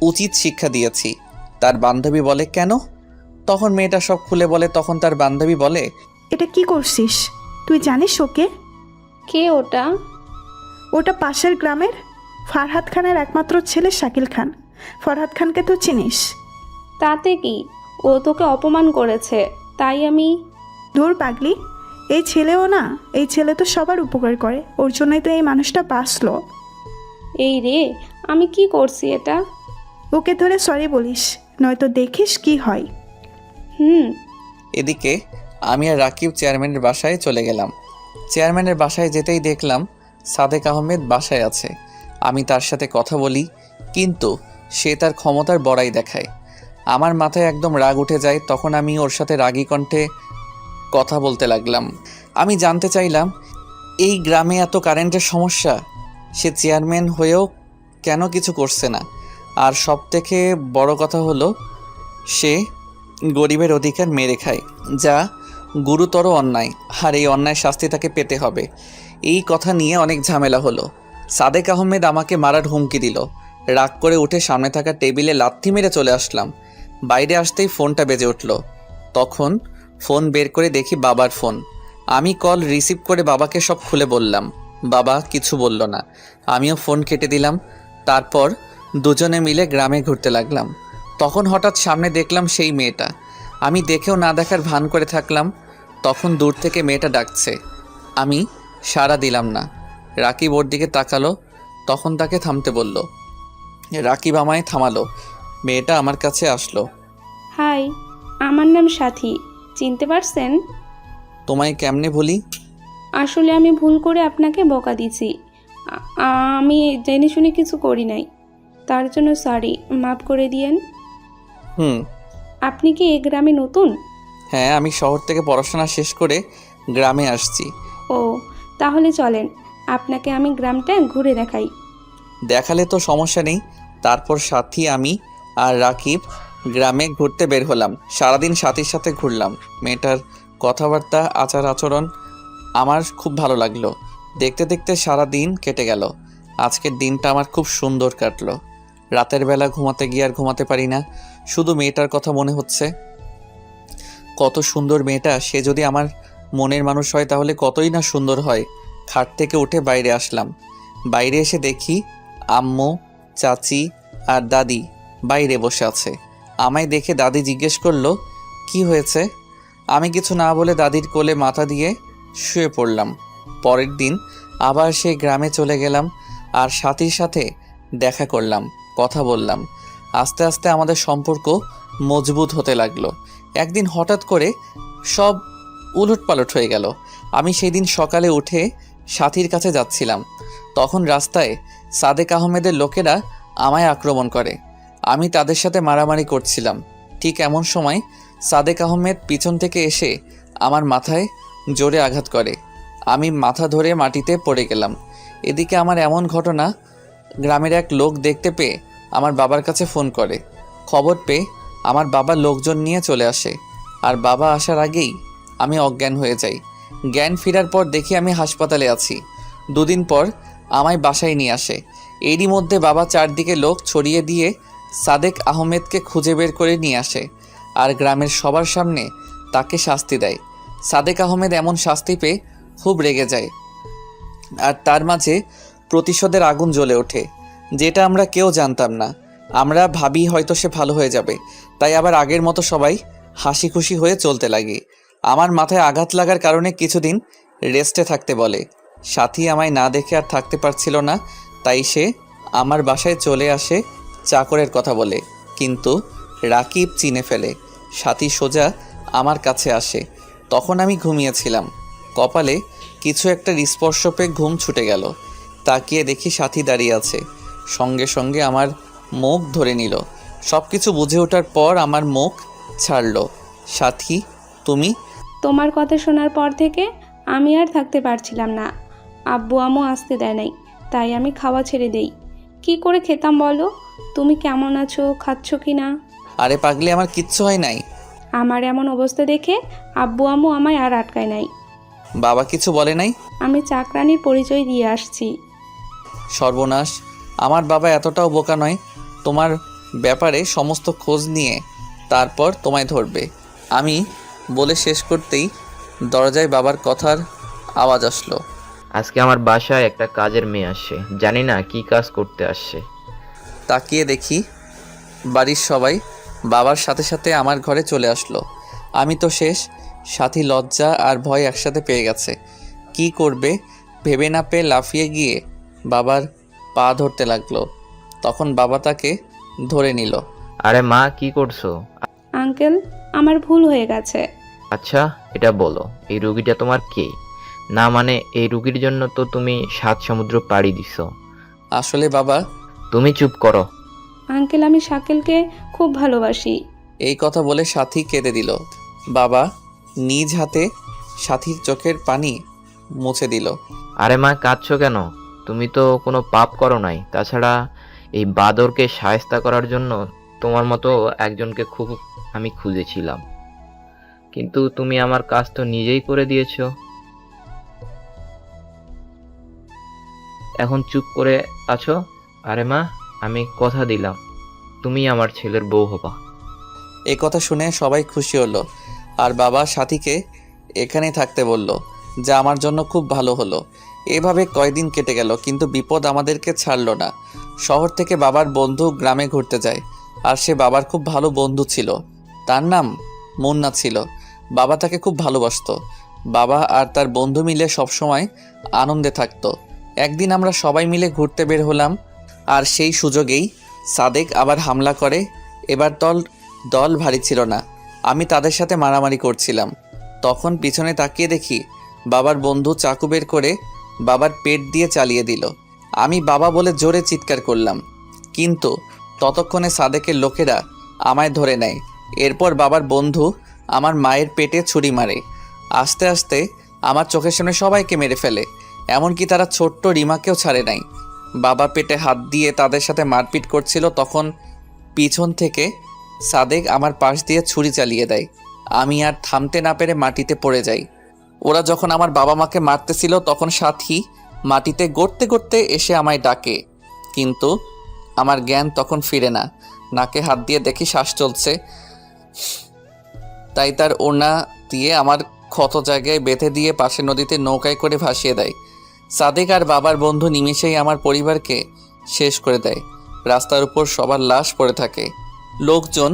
উচিত শিক্ষা দিয়েছি। তার বান্ধবী বলে, কেন? তখন মেয়েটা সব খুলে বলে। তখন তার বান্ধবী বলে, এটা কি করছিস? তুই জানিস ওকে? কে ওটা? ওটা পাশের গ্রামের ফারহাদ খানের একমাত্র ছেলে শাকিল খান। ফরহাদ খানকে তো চিনিস? তাতে কি, ও তোকে অপমান করেছে তাই আমি। ধুর পাগলি, এই ছেলেও না, এই ছেলে তো সবার উপকার করে, ওর জন্যই তো এই মানুষটা বাঁচলো। এই রে, আমি কি করছি এটা? ওকে ধরে সরি বলিস, নয়তো দেখিস কি হয়। হুম। এদিকে আমি আর রাকিব চেয়ারম্যানের বাসায় চলে গেলাম। চেয়ারম্যানের বাসায় যেতেই দেখলাম সাদেক আহমেদ বাসায় আছে। আমি তার সাথে কথা বলি, কিন্তু সে তার ক্ষমতার বড়াই দেখায়। আমার মাথায় একদম রাগ উঠে যায়। তখন আমি ওর সাথে রাগী কণ্ঠে কথা বলতে লাগলাম। আমি জানতে চাইলাম, এই গ্রামে এত কারেন্টের সমস্যা, সে চেয়ারম্যান হয়েও কেন কিছু করছে না? আর সব থেকে বড় কথা হলো, সে গরিবের অধিকার মেরে খায়, যা গুরুতর অন্যায়। আর এই অন্যায় শাস্তি তাকে পেতে হবে। এই কথা নিয়ে অনেক ঝামেলা হলো। সাদেক আহমেদ আমাকে মারার হুমকি দিল। রাগ করে উঠে সামনে থাকা টেবিলে লাথি মেরে চলে আসলাম। বাইরে আসতেই ফোনটা বেজে উঠল। তখন ফোন বের করে দেখি বাবার ফোন। আমি কল রিসিভ করে বাবাকে সব খুলে বললাম। বাবা কিছু বলল না। আমিও ফোন কেটে দিলাম। তারপর দুজনে মিলে গ্রামে ঘুরতে লাগলাম। তখন হঠাৎ সামনে দেখলাম সেই মেয়েটা। আমি দেখেও না দেখার ভান করে থাকলাম। তখন দূর থেকে মেয়েটা ডাকছে। আমি সাড়া দিলাম না। রাকিব ওর দিকে তাকালো। তখন তাকে থামতে বলল। রাকিব আমায় থামালো। মেয়েটা আমার কাছে আসলো। হাই, আমার নাম সাথী, চিনতে পারছেন? তোমায় কেমনে বলি? আসলে আমি ভুল করে আপনাকে বকা দিছি। আমি জেনে শুনে কিছু করি নাই, তার জন্য সরি, মাফ করে দিয়েন। হুম। আপনি কি এই গ্রামে নতুন? হ্যাঁ, আমি শহর থেকে পড়াশোনা শেষ করে গ্রামে আসছি। ও, তাহলে চলেন, আপনাকে আমি গ্রামটা ঘুরে দেখাই। দেখালে তো সমস্যা নেই। তারপর সাথী, আমি আর রাকিব গ্রামে ঘুরতে বের হলাম। সারাদিন সাথীর সাথে ঘুরলাম। মেয়েটার কথাবার্তা, আচার আচরণ আমার খুব ভালো লাগলো। দেখতে দেখতে সারা দিন কেটে গেল। আজকের দিনটা আমার খুব সুন্দর কাটলো। রাতের বেলা ঘুমাতে গিয়ে আর ঘুমাতে পারি না, শুধু মেয়েটার কথা মনে হচ্ছে। কত সুন্দর মেয়েটা! সে যদি আমার মনের মানুষ হয় তাহলে কতই না সুন্দর হয়। খাট থেকে উঠে বাইরে আসলাম। বাইরে এসে দেখি আম্মু, চাচি আর দাদি বাইরে বসে আছে। আমায় দেখে দাদি জিজ্ঞেস করলো, কি হয়েছে? আমি কিছু না বলে দাদির কোলে মাথা দিয়ে শুয়ে পড়লাম। পরের দিন আবার সেই গ্রামে চলে গেলাম আর সাথীর সাথে দেখা করলাম, কথা বললাম। আস্তে আস্তে আমাদের সম্পর্ক মজবুত হতে লাগলো। একদিন হঠাৎ করে সব উলটপালট হয়ে গেল। আমি সেই দিন সকালে উঠে সাথীর কাছে যাচ্ছিলাম। তখন রাস্তায় সাদেক আহমেদের লোকেরা আমায় আক্রমণ করে। আমি তাদের সাথে মারামারি করছিলাম। ঠিক এমন সময় সাদেক আহমেদ পিছন থেকে এসে আমার মাথায় জোরে আঘাত করে। আমি মাথা ধরে মাটিতে পড়ে গেলাম। এদিকে আমার এমন ঘটনা গ্রামের এক লোক দেখতে পেয়ে আমার বাবার কাছে ফোন করে। খবর পেয়ে আমার বাবা লোকজন নিয়ে চলে আসে। আর বাবা আসার আগেই আমি অজ্ঞান হয়ে যাই। জ্ঞান ফেরার পর দেখি আমি হাসপাতালে আছি। দুদিন পর আমায় বাসায় নিয়ে আসে। এরই মধ্যে বাবা চারদিকে লোক ছড়িয়ে দিয়ে সাদেক আহমেদকে খুঁজে বের করে নিয়ে আসে আর গ্রামের সবার সামনে তাকে শাস্তি দেয়। সাদেক আহমেদ এমন শাস্তি পেয়ে খুব রেগে যায় আর তার মাঝে প্রতিশোধের আগুন জ্বলে ওঠে, যেটা আমরা কেউ জানতাম না। আমরা ভাবি হয়তো সে ভালো হয়ে যাবে, তাই আবার আগের মতো সবাই হাসি খুশি হয়ে চলতে লাগে। আমার মাথায় আঘাত লাগার কারণে কিছুদিন রেস্টে থাকতে বলে। সাথী আমায় না দেখে আর থাকতে পারছিল না, তাই সে আমার বাসায় চলে আসে চাকরের কথা বলে। কিন্তু রাকিব চিনে ফেলে। সাথী সোজা আমার কাছে আসে। তখন আমি ঘুমিয়েছিলাম। কপালে কিছু একটা স্পর্শ পেয়ে ঘুম ছুটে গেল। তাকিয়ে দেখি সাথী দাঁড়িয়ে আছে। সঙ্গে সঙ্গে আমার মুখ ধরে নিল। সব কিছু বুঝে ওঠার পর আমার মুখ ছাড়ল। সাথী, তুমি? তোমার কথা শোনার পর থেকে আমি আর থাকতে পারছিলাম না। আব্বু আম্মু আসতে দেয় নাই, তাই আমি খাওয়া ছেড়ে দেই। কি করে খেতাম বলো? তুমি কেমন আছো, খাচ্ছ কি না? আরে পাগলি, আমার কিচ্ছু হয় নাই। আমার এমন অবস্থা দেখে আব্বু আম্মু আমায় আর আটকায় নাই। বাবা কিছু বলে নাই? আমি চাকরানির পরিচয় দিয়ে আসছি। সর্বনাশ, আমার বাবা এতটাও বোকা নয়। তোমার ব্যাপারে সমস্ত খোঁজ নিয়ে তারপর তোমায় ধরবে। আমি বলে শেষ করতেই দরজায় বাবার কথার আওয়াজ আসলো। আজকে আমার বাসায় একটা কাজের মেয়ে আসছে, জানি না কি কাজ করতে আসছে। তাকিয়ে দেখি বাড়ির সবাই বাবার সাথে সাথে আমার ঘরে চলে আসলো। আমি তো শেষ। সাথী লজ্জা আর ভয় একসাথে পেয়ে গেছে। কি করবে ভেবে না পেয়ে লাফিয়ে গিয়ে বাবার পা ধরতে লাগলো। তখন বাবা তাকে ধরে নিল। আরে মা, কি করছো? আঙ্কেল, আমার ভুল হয়ে গেছে। আচ্ছা, এটা বলো, এই রুগীটা তোমার কে? না মানে এই রুগীর জন্য তো তুমি 7 সমুদ্র পাড়ি দিছো। আসলে বাবা, তুমি চুপ করো। আঙ্কেল, আমি শাকিলকে খুব ভালোবাসি। এই কথা বলে সাথী কেঁদে দিল। বাবা নিজ হাতে সাথীর চোখের পানি মুছে দিল। আরে মা, কাঁদছো কেন? তুমি তো কোনো পাপ করো নাই। তাছাড়া এই বাদরকে শায়েস্তা করার জন্য তোমার মতো একজনকে খুব আমি খুঁজেছিলাম, কিন্তু তুমি আমার কাজ তো নিজেই করে দিয়েছো। এখন চুপ করে আছো। আরে মা, আমি কথা দিলাম তুমি আমার ছেলের বউ হবা। এই কথা শুনে সবাই খুশি হলো। আর বাবা সাথীকে এখানেই থাকতে বলল, যা আমার জন্য খুব ভালো হলো। এভাবে কয়দিন কেটে গেল, কিন্তু বিপদ আমাদেরকে ছাড়লো না। শহর থেকে বাবার বন্ধু গ্রামে ঘুরতে যায়, আর সে বাবার খুব ভালো বন্ধু ছিল। তার নাম মুন্না ছিল। বাবা তাকে খুব ভালোবাসতো। বাবা আর তার বন্ধু মিলে সবসময় আনন্দে থাকতো। একদিন আমরা সবাই মিলে ঘুরতে বের হলাম, আর সেই সুযোগেই সাদেক আবার হামলা করে। এবার দল ভারী ছিল না। আমি তাদের সাথে মারামারি করছিলাম। তখন পিছনে তাকিয়ে দেখি বাবার বন্ধু চাকু বের করে বাবার পেট দিয়ে চালিয়ে দিল। আমি বাবা বলে জোরে চিৎকার করলাম, কিন্তু ততক্ষণে সাদেকের লোকেরা আমায় ধরে নেয়। এরপর বাবার বন্ধু আমার মায়ের পেটে ছুরি মারে। আস্তে আস্তে আমার চোখের সামনে সবাইকে মেরে ফেলে, এমনকি তারা ছোট্ট রিমাকেও ছাড়ে নাই। বাবা পেটে হাত দিয়ে তাদের সাথে মারপিট করছিল, তখন পিছন থেকে সাদেক আমার পাশ দিয়ে ছুরি চালিয়ে দেয়। আমি আর থামতে না পেরে মাটিতে পড়ে যাই। ওরা যখন আমার বাবা মাকে মারতেছিল, তখন সাথী মাটিতে গড়তে গড়তে এসে আমায় ডাকে, কিন্তু আমার জ্ঞান তখন ফিরে না। নাকে হাত দিয়ে দেখি শ্বাস চলছে, তাই তার ওড়না দিয়ে আমার ক্ষত জায়গায় বেঁধে দিয়ে পাশে নদীতে নৌকায় করে ভাসিয়ে দেয়। সাদেক আর বাবার বন্ধু নিমেষেই আমার পরিবারকে শেষ করে দেয়। রাস্তার উপর সবার লাশ পড়ে থাকে। লোকজন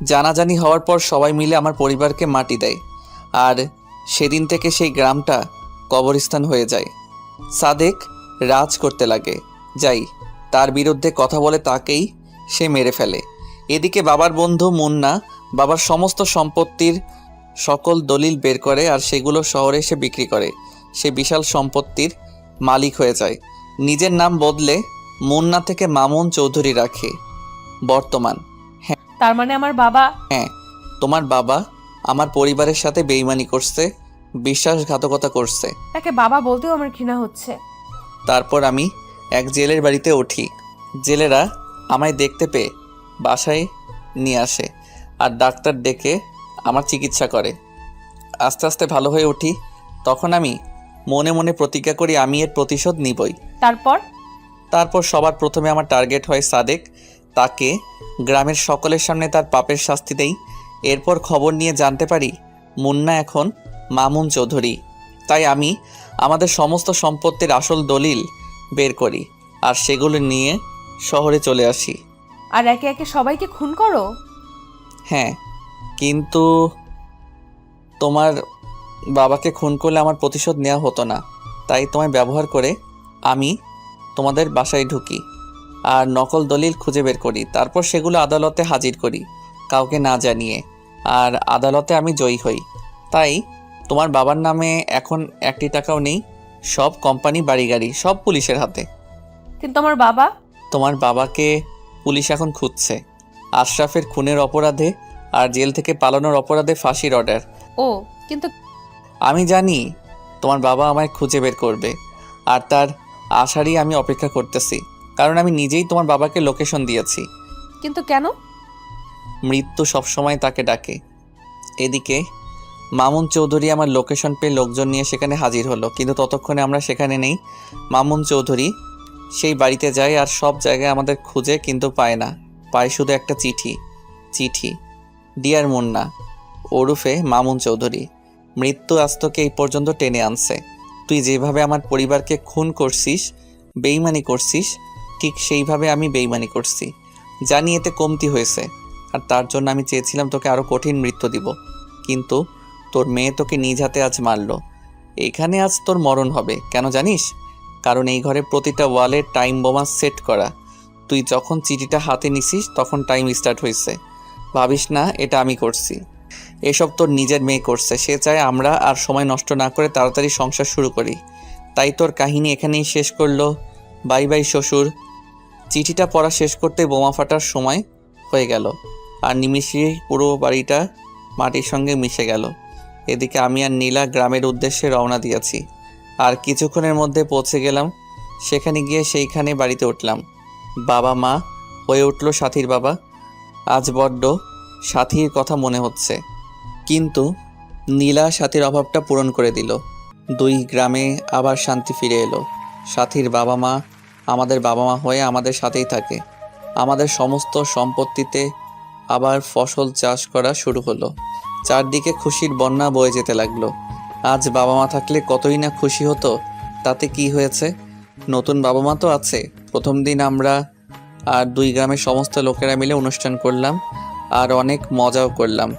জানাজানি হওয়ার পর সবাই মিলে আমার পরিবারকে মাটি দেয়, আর সেদিন থেকে সেই গ্রামটা কবরস্থান হয়ে যায়। সাদেক রাজ করতে লাগে। যাই তার বিরুদ্ধে কথা বলে তাকেই সে মেরে ফেলে। এদিকে বাবার বন্ধু মুন্না বাবার সমস্ত সম্পত্তির সকল দলিল বের করে, আর সেগুলো শহরে এসে বিক্রি করে। সে বিশাল সম্পত্তির মালিক হয়ে যায়। নিজের নাম বদলে মুন্না থেকে মামুন চৌধুরী রাখে বর্তমান। তার মানে আমার বাবা? হ্যাঁ, তোমার বাবা আমার পরিবারের সাথে বেইমানি করছে, বিশ্বাসঘাতকতা করছে। তাকে বাবা বলতেও আমার ঘৃণা হচ্ছে। তারপর আমি এক জেলের বাড়িতে উঠি। জেলেরা আমায় দেখতে পেয়ে বাসায় নিয়ে আসে, আর ডাক্তার ডেকে আমার চিকিৎসা করে। আস্তে আস্তে ভালো হয়ে উঠি। তখন আমি মনে মনে প্রতিজ্ঞা করি আমি এর প্রতিশোধ নিবই। তারপর সবার প্রথমে আমার টার্গেট হয় সাদেক। তাকে গ্রামের সকলের সামনে তার পাপের শাস্তি দেই। এরপর খবর নিয়ে জানতে পারি মুন্না এখন মামুন চৌধুরী। তাই আমি আমাদের সমস্ত সম্পত্তির আসল দলিল বের করি, আর সেগুলো নিয়ে শহরে চলে আসি। আর একে একে সবাইকে খুন করো? হ্যাঁ, কিন্তু তোমার বাবাকে খুন করলে আমার প্রতিশোধ নেওয়া হতো না, তাই তোমায় ব্যবহার করে আমি তোমাদের বাসায় ঢুকি আর নকল দলিল খুঁজে বের করি। তারপর সেগুলো আদালতে হাজির করি কাউকে না জানিয়ে, আর আদালতে আমি জয়ী হই। তাই তোমার বাবার নামে এখন 1 টাকাও নেই। সব কোম্পানি, বাড়ি গাড়ি সব পুলিশের হাতে। কিন্তু আমার বাবা? তোমার বাবাকে পুলিশ এখন খুঁজছে আশরাফের খুনের অপরাধে আর জেল থেকে পালানোর অপরাধে ফাঁসির অর্ডার। ও, কিন্তু আমি জানি তোমার বাবা আমায় খুঁজে বের করবে, আর তার আসারই আমি অপেক্ষা করতেছি, কারণ আমি নিজেই তোমার বাবাকে লোকেশন দিয়েছি। কিন্তু কেন? মৃত্যু সবসময় তাকে ডাকে। এদিকে মামুন চৌধুরী আমার লোকেশন পেয়ে লোকজন নিয়ে সেখানে হাজির হলো, কিন্তু ততক্ষণে আমরা সেখানে নেই। মামুন চৌধুরী সেই বাড়িতে যায় আর সব জায়গায় আমাদের খুঁজে, কিন্তু পায় না। পায় শুধু একটা চিঠি। ডিয়ার মুন্না ওরফে মামুন চৌধুরী, মৃত্যু আজ তোকে এই পর্যন্ত টেনে আনছে। তুই যেভাবে আমার পরিবারকে খুন করছিস, বেইমানি করছিস, ঠিক সেইভাবে আমি বেইমানি করছি। জানি এতে কমতি হয়েছে, আর তার জন্য আমি চেয়েছিলাম তোকে আরও কঠিন মৃত্যু দিব, কিন্তু তোর মেয়ে তোকে নিজ হাতে আজ মারল। এখানে আজ তোর মরণ হবে। কেন জানিস? কারণ এই ঘরে প্রতিটা ওয়ালে টাইম বোমা সেট করা। তুই যখন চিঠিটা হাতে নিছিস তখন টাইম স্টার্ট হয়েছে। ভাবিস না এটা আমি করছি, এসব তোর নিজের মেয়ে করছে। সে চায় আমরা আর সময় নষ্ট না করে তাড়াতাড়ি সংসার শুরু করি, তাই তোর কাহিনী এখানেই শেষ করলো। বাই বাই শ্বশুর। চিঠিটা পড়া শেষ করতে বোমা ফাটার সময় হয়ে গেল, আর নিমিষেই পুরো বাড়িটা মাটির সঙ্গে মিশে গেল। এদিকে আমি আর নীলা গ্রামের উদ্দেশ্যে রওনা দিয়েছি, আর কিছুক্ষণের মধ্যে পৌঁছে গেলাম। সেখানে গিয়ে সেইখানে বাড়িতে উঠলাম। বাবা মা হয়ে উঠল সাথীর বাবা। আজ বড্ড সাথীর কথা মনে হচ্ছে, কিন্তু নীলা সাথীর অভাবটা পূরণ করে দিল। দুই গ্রামে আবার শান্তি ফিরে এলো। সাথীর বাবা মা আমাদের বাবা মা হয়ে আমাদের সাথেই থাকে। আমাদের সমস্ত সম্পত্তিতে আবার ফসল চাষ করা শুরু হলো। চারদিকে খুশির বন্যা বয়ে যেতে লাগলো। আজ বাবা মা থাকলে কতই না খুশি হতো। তাতে কি হয়েছে, নতুন বাবা মা তো আছে। প্রথম দিন আমরা আর দুই গ্রামের সমস্ত লোকেরা মিলে অনুষ্ঠান করলাম, আর অনেক মজাও করলাম।